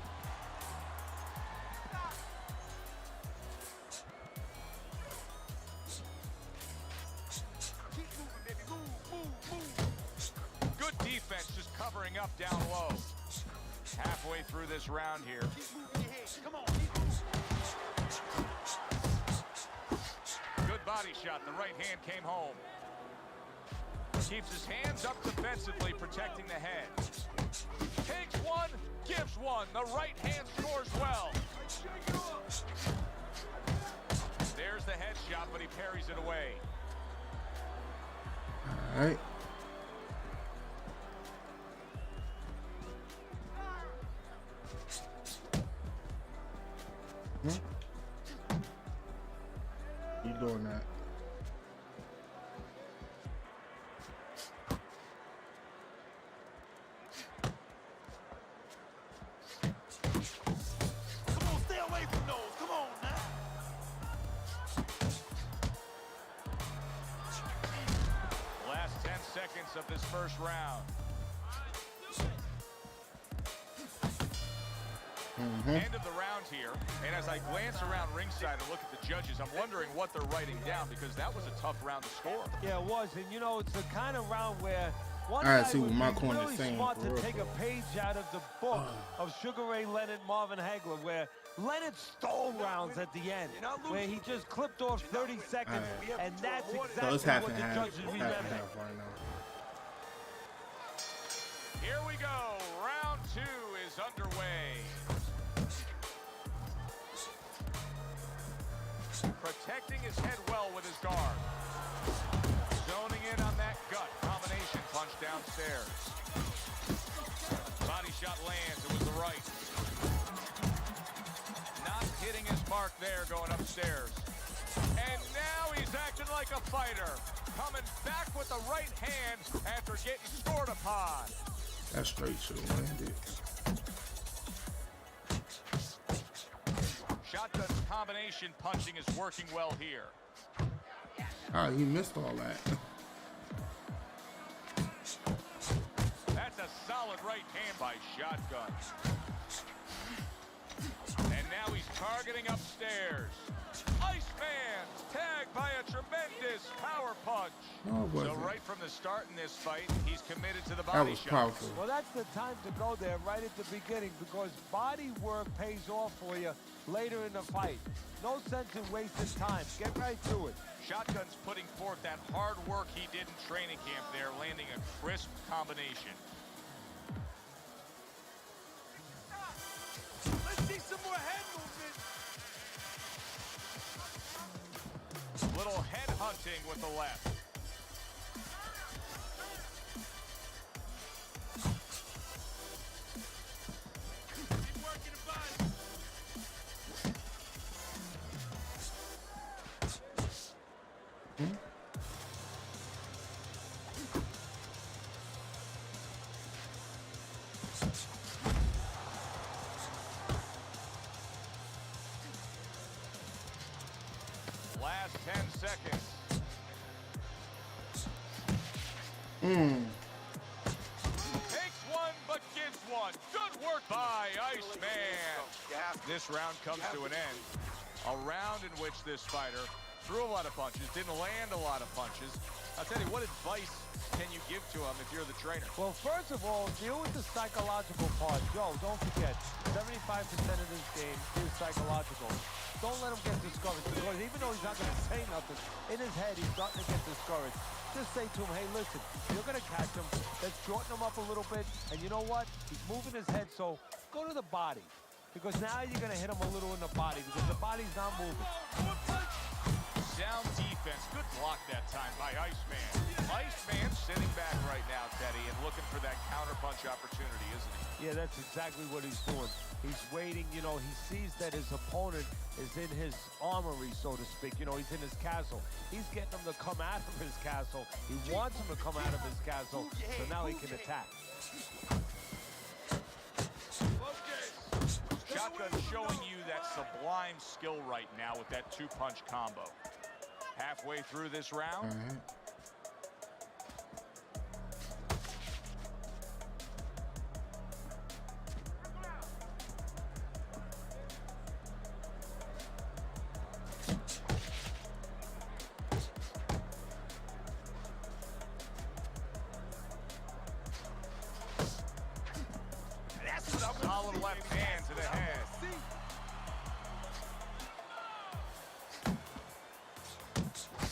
Keep moving, baby. Move. Good defense, just covering up down low. Halfway through this round here. Keep moving your hands. Come on, keep moving. Good body shot. The right hand came home. Keeps his hands up defensively, protecting the head. Takes one, gives one. The right hand scores well. There's the headshot, but he parries it away. All right. You doing that? Come on, stay away from those. Come on, now. Last 10 seconds of this first round. End of the round here, and as I glance around ringside and look at the judges, I'm wondering what they're writing down, because that was a tough round to score. Yeah, it was, and you know, it's the kind of round where one I guy see what would my be corner's really saying, smart for to real, take for a page out of the book of Sugar Ray Leonard, Marvin Hagler, where Leonard stole rounds at the end, where he just clipped off 30 seconds, and that's So exactly it's half what and the half. judges It's half remember. and half right now. Here we go. Round 2 is underway. Protecting his head well with his guard. Zoning in on that gut. Combination punch downstairs. Body shot lands. It was the right. Not hitting his mark there going upstairs. And now he's acting like a fighter. Coming back with the right hand after getting scored upon. That straight should have landed. Shotgun's combination punching is working well here. All right, he missed all that. That's a solid right hand by Shotgun. And now he's targeting upstairs. Iceman tagged by a tremendous power punch. No, it So wasn't. right from the start in this fight, he's committed to the That body was shot. powerful. Well, that's the time to go there right at the beginning, because body work pays off for you later in the fight. No sense in wasting time. Get right to it. Shotgun's putting forth that hard work he did in training camp there, landing a crisp combination. Let's see some more head movement. Little head hunting with the left. Keep working the body. Last 10 seconds. Takes one, but gives one. one. Good work by Iceman. This round comes to an end. A round in which this fighter threw a lot of punches, didn't land a lot of punches. I'll tell you, what advice can you give to him if you're the trainer? Well, first of all, deal with the psychological part. Joe, don't forget, 75% of this game is psychological. Don't let him get discouraged, because even though he's not going to say nothing, in his head, he's starting to get discouraged. Just say to him, hey, listen, you're going to catch him. Let's shorten him up a little bit. And you know what? He's moving his head, so go to the body. Because now you're going to hit him a little in the body, because the body's not moving. Sound defense. Good block that time by Iceman. Iceman sitting back right now, Teddy, and looking for that counterpunch opportunity, isn't he? Yeah, that's exactly what he's doing. He's waiting, you know, he sees that his opponent is in his armory, so to speak. You know, he's in his castle. He's getting him to come out of his castle. He wants him to come out of his castle, so now he can attack. Shotgun showing you that sublime skill right now with that two-punch combo. Halfway through this round. Solid left hand to the head.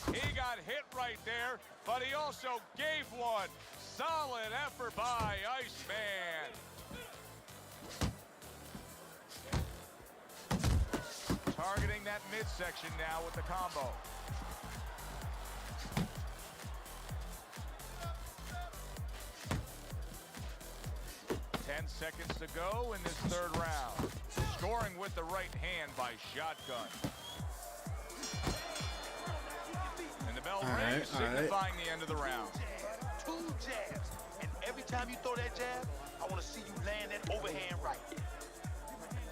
He got hit right there, but he also gave one. Solid effort by Iceman. Targeting that midsection now with the combo. Seconds to go in this third round. Scoring with the right hand by Shotgun. And the bell rings, signifying the end of the round. Two jabs. And every time you throw that jab, I want to see you land that overhand right.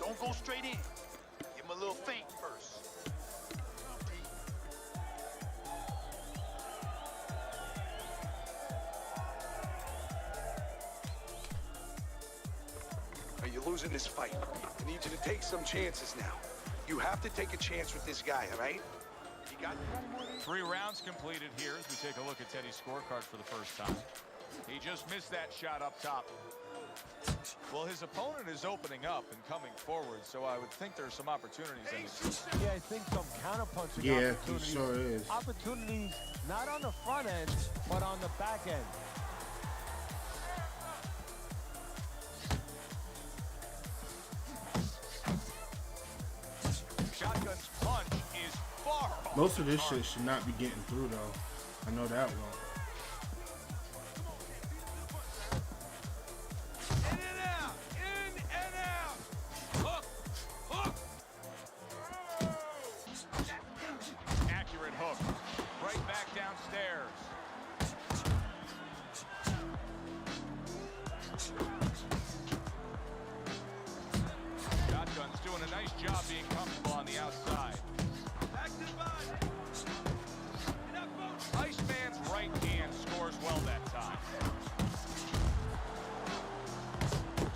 Don't go straight in. Give him a little feint first. You're losing this fight. I need you to take some chances now. You have to take a chance with this guy, all right? You got 3 rounds completed here as we take a look at Teddy's scorecard for the first time. He just missed that shot up top. Well, his opponent is opening up and coming forward, so I would think there's some opportunities in this. Yeah, I think some counterpunching opportunities. Yeah, sure is. Opportunities not on the front end, but on the back end. Shotgun's punch is far off. Most of this shit should not be getting through, though. I know that one. In and out! In and out! Hook! Hook! Accurate hook. Right back downstairs. Shotgun's doing a nice job being comfortable on the outside. Iceman's right hand scores well that time.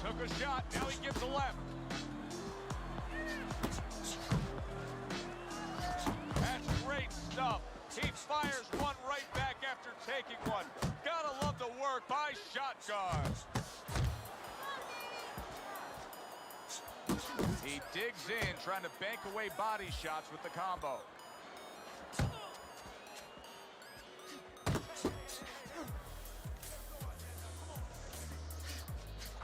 Took a shot, now he gets a left. That's great stuff. He fires one right back after taking one. Gotta love the work by Shotgun. He digs in, trying to bank away body shots with the combo.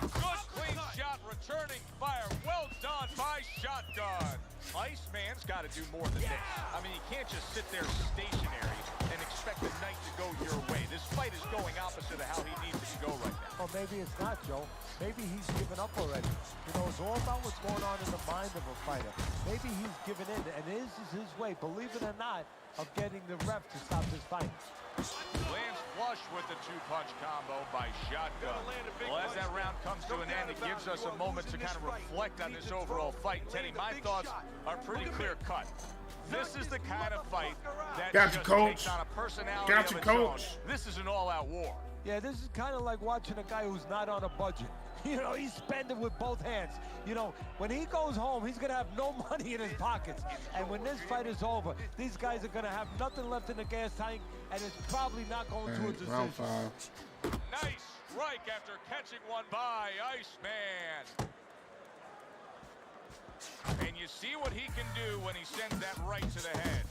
Good clean shot, returning fire. Well done by Shotgun. Iceman's got to do more than this. I mean, you can't just sit there stationary and expect the night to go your way. This fight is going opposite of how he needs it to go right now. Well, maybe it's not, Joe. Maybe he's given up already. You know, it's all about what's going on in the mind of a fighter. Maybe he's given in, and this is his way, believe it or not, of getting the ref to stop this fight. Lands flush with the two-punch combo by Shotgun. Well, as that round comes to an end, it gives us a moment to kind of reflect on this overall fight. Teddy, my thoughts are pretty clear-cut. This is the kind of fight that just takes on a personality of its own. This is an all-out war. Yeah, this is kind of like watching a guy who's not on a budget. You know, he's spending with both hands. You know, when he goes home, he's going to have no money in his pockets. And when this fight is over, these guys are going to have nothing left in the gas tank, and it's probably not going to a decision. Round 5. Nice strike after catching one by Iceman. And you see what he can do when he sends that right to the head.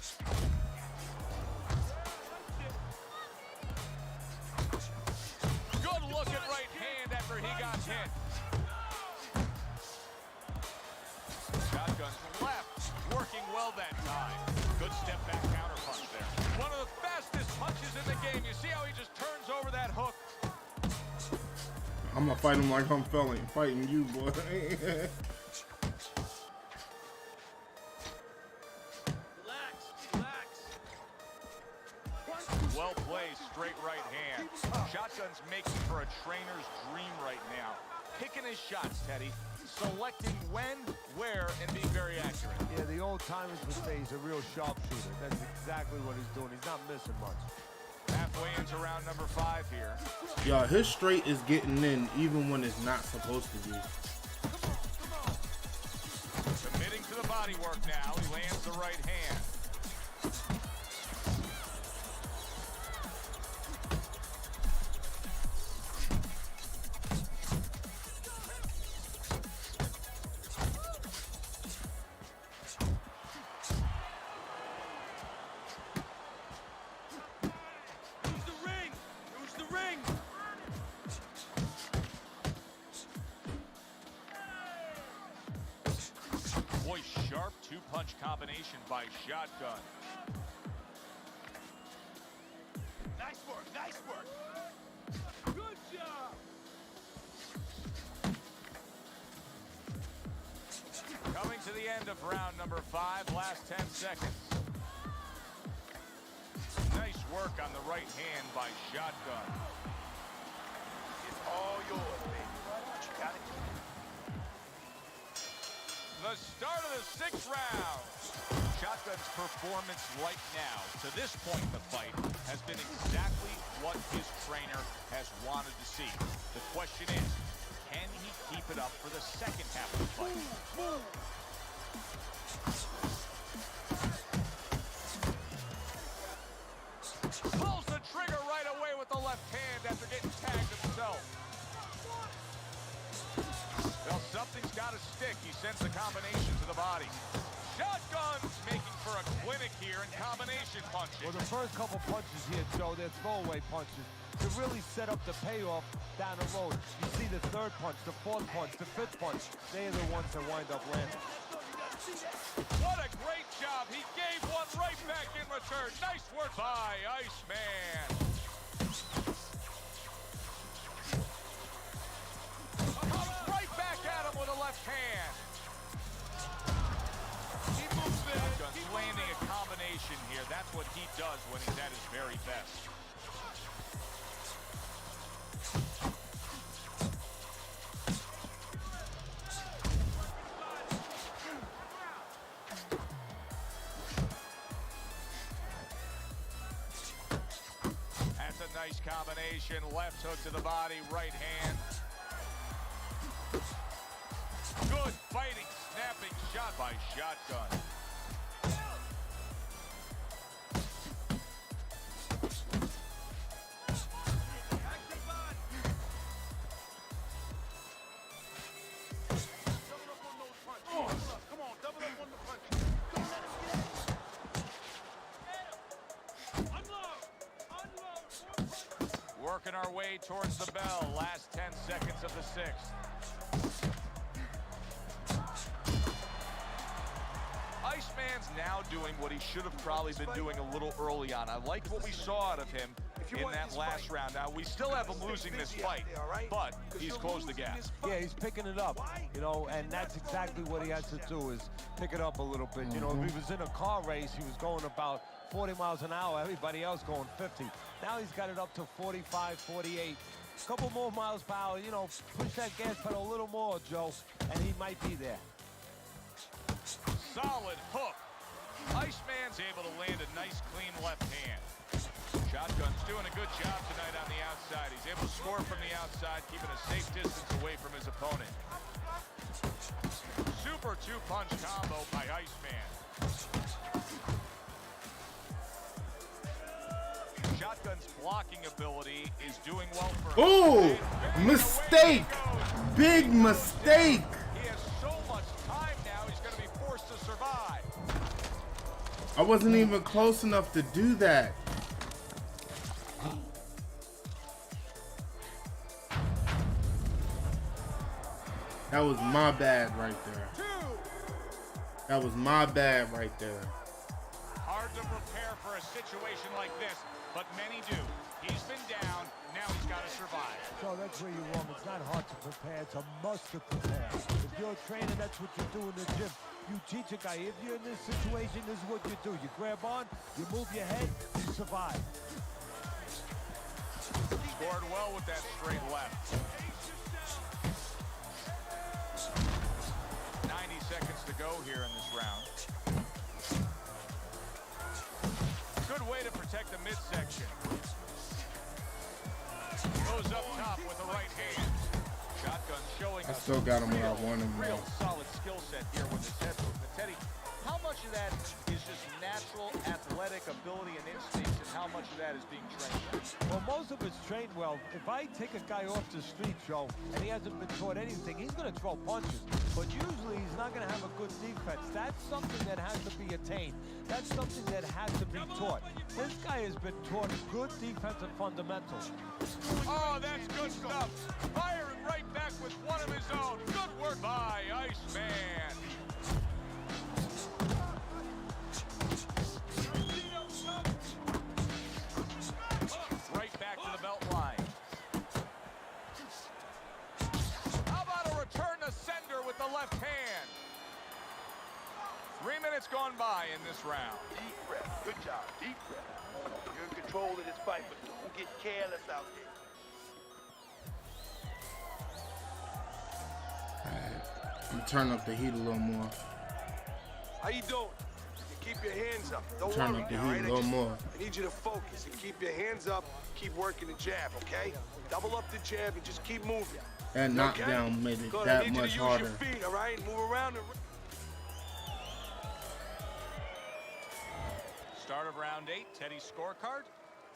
Good looking right hand after he got hit. Shotgun's left, working well that time. Good step back counter punch there. One of the fastest punches in the game. You see how he just turns over that hook? I'm gonna fight him like I'm fighting you, boy. Well played, straight right hand. Shotgun's making for a trainer's dream right now. Picking his shots, Teddy. Selecting when, where, and being very accurate. Yeah, the old timers would say he's a real sharpshooter. That's exactly what he's doing. He's not missing much. Halfway into round number 5 here. Yo, his straight is getting in even when it's not supposed to be. Committing to the body work now. He lands the right hand. Boy, sharp two-punch combination by Shotgun. Nice work, nice work. Good job. Coming to the end of round number 5, last 10 seconds. Nice work on the right hand by Shotgun. It's all yours, baby. But you got it. The start of the 6th round. Shotgun's performance right now, to this point in the fight, has been exactly what his trainer has wanted to see. The question is, can he keep it up for the second half of the fight? Pulls the trigger right away with the left hand after getting tagged himself. Well, something's got to stick. He sends the combination to the body. Shotgun's making for a clinic here in combination punching. Well, the first couple punches here, Joe, they're throwaway punches to really set up the payoff down the road. You see the 3rd punch, the 4th punch, the 5th punch. They are the ones that wind up landing. What a great job. He gave one right back in return. Nice work by Iceman. Right back at him with a left hand. He moves in. He's landing a combination here. That's what he does when he's at his very best. That's a nice combination. Left hook to the body, right hand. Good fighting, snapping shot by Shotgun. Come on, double up on the punch. Don't let him get out. Unload. Working our way towards the bell. Last 10 seconds of the 6th. Iceman's now doing what he should have probably been doing a little early on. I liked what we saw out of him in that last round. Now, we still have him losing this fight, but he's closed the gap. Yeah, he's picking it up, you know, and that's exactly what he has to do is pick it up a little bit. You know, if he was in a car race, he was going about 40 miles an hour, everybody else going 50. Now he's got it up to 45, 48. A couple more miles per hour, you know, push that gas pedal a little more, Joe, and he might be there. Solid hook. Iceman's able to land a nice, clean left hand. Shotgun's doing a good job tonight on the outside. He's able to score from the outside, keeping a safe distance away from his opponent. Super two-punch combo by Iceman. Shotgun's blocking ability is doing well for him. Oh, mistake! Big mistake! He has so much time now, he's going to be forced to survive. I wasn't even close enough to do that. That was my bad right there. That was my bad right there. Hard to prepare for a situation like this, but many do. He's been down, now he's got to survive. So that's where you're wrong. It's not hard to prepare, it's a must to prepare. If you're a trainer, that's what you do in the gym. You teach a guy, if you're in this situation, this is what you do. You grab on, you move your head, you survive. Scored well with that straight left. 90 seconds to go here in this round. Good way to protect the midsection. Goes up top with the right hand. Shotgun showing I still got him where I want him. Real solid skill set here with his head movement. Teddy, how much of that is just natural athletic ability and instincts, and how much of that is being trained? Well, most of it's trained well. If I take a guy off the street, Joe, and he hasn't been taught anything, he's going to throw punches. But usually he's not going to have a good defense. That's something that has to be attained. That's something that has to be taught. This guy has been taught good defensive fundamentals. Oh, that's good stuff. Firing right back with one of his own. Good work by Iceman. Right back to the belt line. How about a return to sender with the left hand? 3 minutes gone by in this round. Deep breath. Good job. Deep breath. You're in control of this fight, but don't get careless out there. I'm turn up the heat a little more. How you doing? You keep your hands up. Don't Turn worry up the now, heat right? a little more. I need you to focus and keep your hands up. Keep working the jab, okay? Double up the jab and just keep moving. That knockdown made it Good. that I need much you to use harder. your feet, all right? Move around and... Start of round 8, Teddy's scorecard.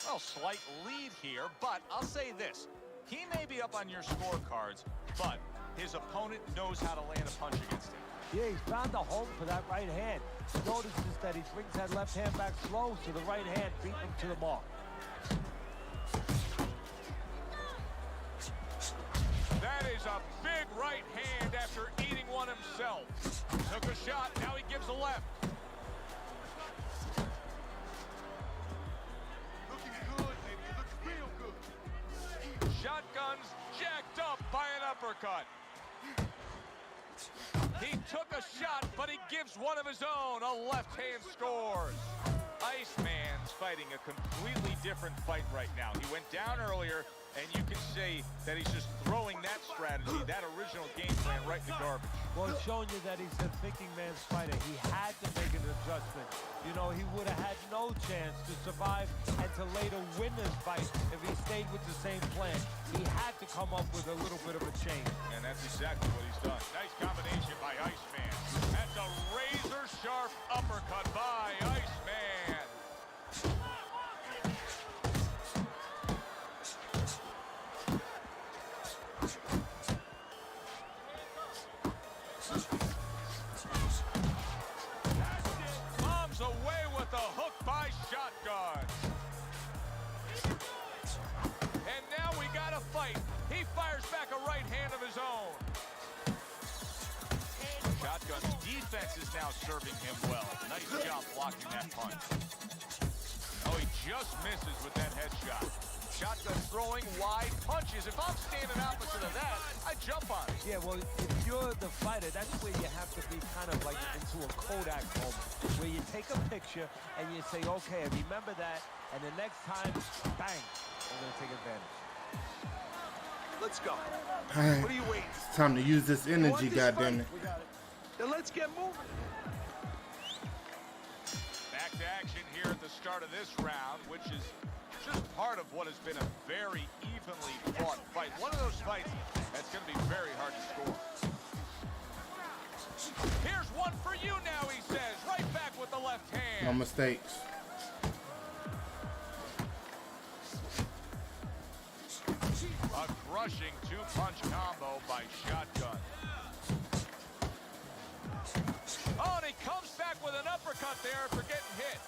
Well, slight lead here, but I'll say this. He may be up on your scorecards, but his opponent knows how to land a punch against him. Yeah, he's found a home for that right hand. Notices that he brings that left hand back slow, so the right hand beat him to the mark. That is a big right hand after eating one himself. Took a shot, now he gives a left. Looking good, baby. You look real good. Shotgun's jacked up by an uppercut. He took a shot, but he gives one of his own. A left hand scores. Iceman's fighting a completely different fight right now. He went down earlier, and you can say that he's just throwing that strategy, that original game plan, right in the garbage. Well, it's showing you that he's a thinking man's fighter. He had to make an adjustment. You know, he would have had no chance to survive and to later win this fight if he stayed with the same plan. He had to come up with a little bit of a change. And that's exactly what he's done. Nice combination by Iceman. That's a razor-sharp uppercut by Iceman. Bombs away with a hook by Shotgun. And now we got a fight. He fires back a right hand of his own. Shotgun's defense is now serving him well. Nice job blocking that punch. Oh, he just misses with that headshot. Shotgun throwing wide punches. If I'm standing opposite of that, I jump on it. Yeah, well, if you're the fighter, that's where you have to be kind of like into a Kodak moment, where you take a picture and you say, okay, I remember that, and the next time, bang, I'm going to take advantage. Let's go. Alright, What are you waiting for? it's time to use this You energy, want this goddammit. fight? We got it. Then let's get moving. Back Back to action here at the start of this round, which is just part of what has been a very evenly fought fight. One of those fights that's going to be very hard to score. Here's one for you now, he says. Right back with the left hand. No mistakes. A crushing two-punch combo by Shotgun. Oh, and he comes back with an uppercut there for getting hit.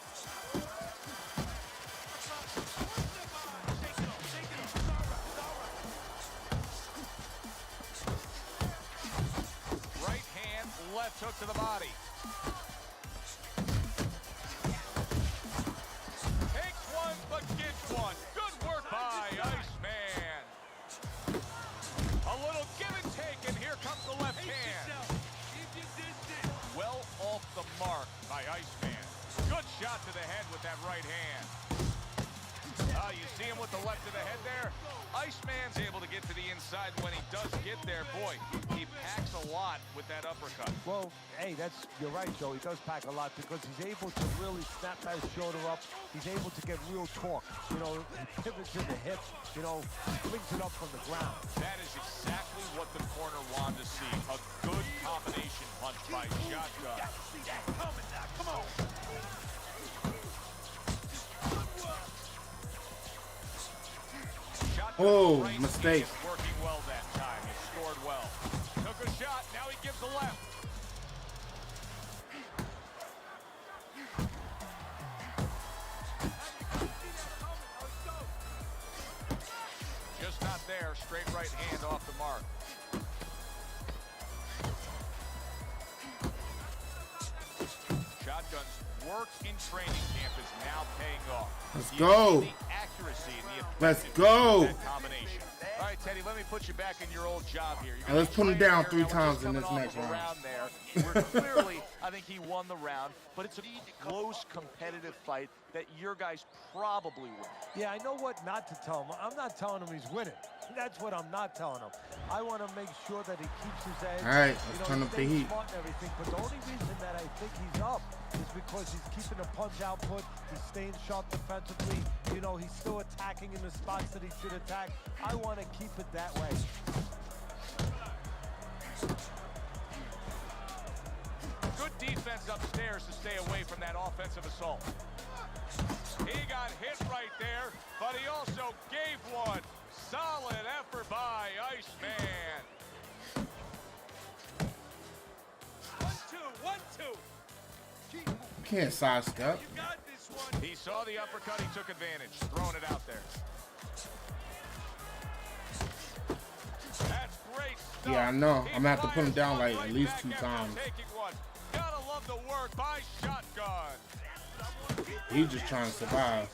Right hand, left hook to the body. Takes one, but gets one. Good work by Iceman. A little give and take, and here comes the left hand. Well off the mark by Iceman. Good shot to the head with that right hand. You see him with the left to the head there? Iceman's able to get to the inside when he does get there. Boy, he packs a lot with that uppercut. Well, hey, you're right, Joe. He does pack a lot because he's able to really snap that shoulder up. He's able to get real torque. You know, he pivots in the hip, you know, brings it up from the ground. That is exactly what the corner wanted to see. A good combination punch by Shotgun. Come on. Oh, mistake. Working well that time. He scored well. Took a shot. Now he gives the left. Just not there. Straight right hand off the mark. Shotgun's work in training camp is now paying off. Let's go. Let's go. Combination. All right, Teddy, let me put you back in your old job here. Let's put him down 3 times in this next round. Where clearly, I think he won the round, but it's a close, competitive fight that your guys probably win. Yeah, I know what not to tell him. I'm not telling him he's winning. That's what I'm not telling him. I want to make sure that he keeps his edge. All right, let's turn up the heat. Smart and everything, but the only reason that I think he's up is because he's keeping the punch output. He's staying sharp defensively. You know, he's still attacking in the spots that he should attack. I want to keep it that way. Good defense upstairs to stay away from that offensive assault. He got hit right there, but he also gave one. Solid effort by Iceman. 1-2, 1-2. Can't sidestep. You got this one. He saw the uppercut, he took advantage, throwing it out there. That's great stuff. Yeah, I know. I'm gonna have to put him down like at least 2 times. Gotta love the work by Shotgun. He's just trying to survive.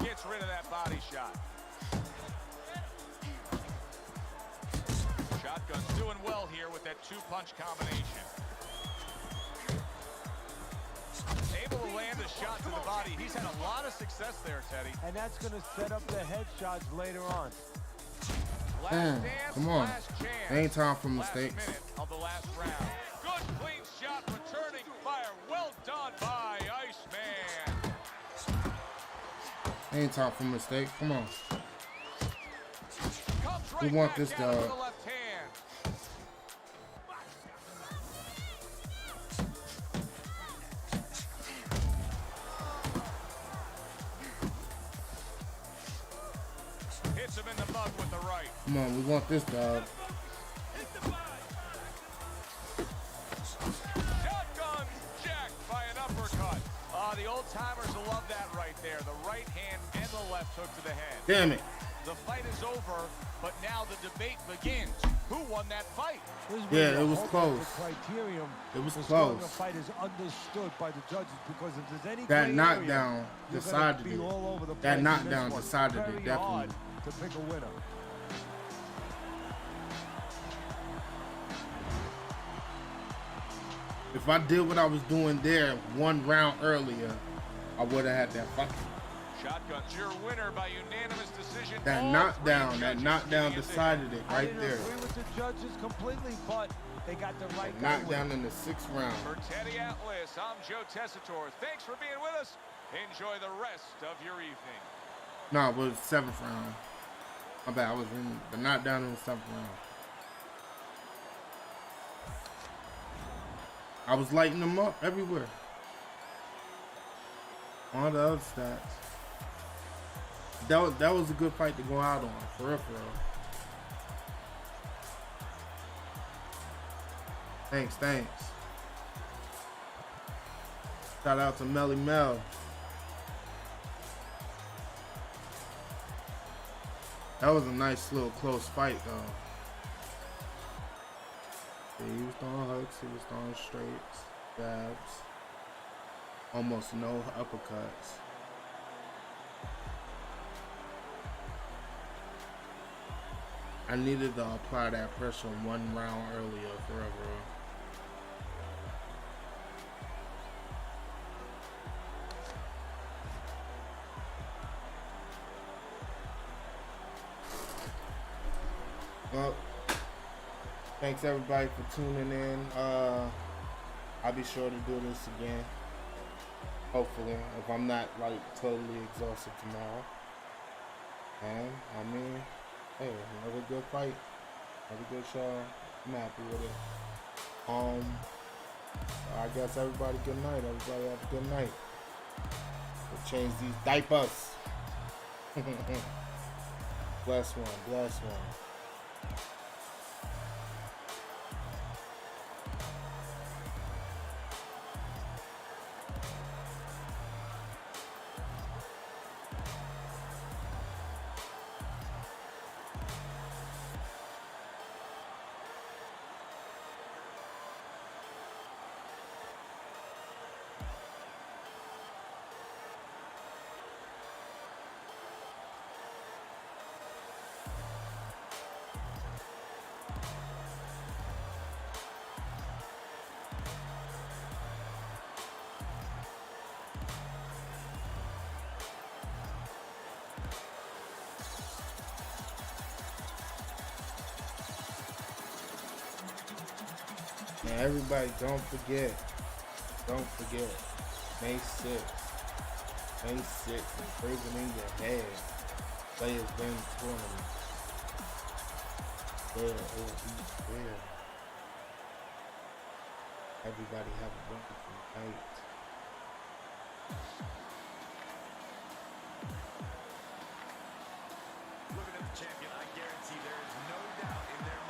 Gets rid of that body shot. Shotgun's doing well here with that 2-punch combination. Able to land a shot to the body. He's had a lot of success there, Teddy. And that's going to set up the headshots later on. Last dance, come on. last chance. Ain't time for Last mistakes. minute of the last round. Good clean shot, returning fire. Well done by Iceman. Ain't time for mistakes. Come on. Comes right We want back this down with dog. the left hand. Hits him in the mug with the right. Come on, we want this dog. Shotgun jacked by an uppercut. The old-timers will love that right there. The right hand and the left hook to the head. Damn it. The fight is over, but now the debate begins. Who won that fight? Yeah, it was close. The criterion It was for close. scoring a fight is understood by the judges because if there's any That gray knockdown area, you're gonna decided be it. all over the That place in knockdown this one. decided it, Very definitely. hard to pick a winner. If I did what I was doing there 1 round earlier, I would have had that fight. Shotgun's your winner by unanimous decision. That knockdown decided it right there. I didn't agree with the judges completely, but they got the right knockdown in the 6th round. For Teddy Atlas, I'm Joe Tessitore. Thanks for being with us. Enjoy the rest of your evening. No, it was 7th round. My bad, I was in the knockdown in the 7th round. I was lighting them up everywhere. All the other stats. That was a good fight to go out on, for real, for real. Thanks. Shout out to Melly Mel. That was a nice little close fight, though. Yeah, he was throwing hooks, he was throwing straights, jabs, almost no uppercuts. I needed to apply that pressure 1 round earlier, forever. Well, thanks everybody for tuning in. I'll be sure to do this again. Hopefully, if I'm not like totally exhausted tomorrow. And I mean, hey, another good fight, another good show. I'm happy with it. I guess everybody good night. Everybody have a good night. We'll change these diapers. Bless one. And everybody, don't forget, May 6th, Prison in Your Head, Playas Den tournament. Where it will be there. Everybody have a wonderful night. Looking at the champion, I guarantee there is no doubt in their mind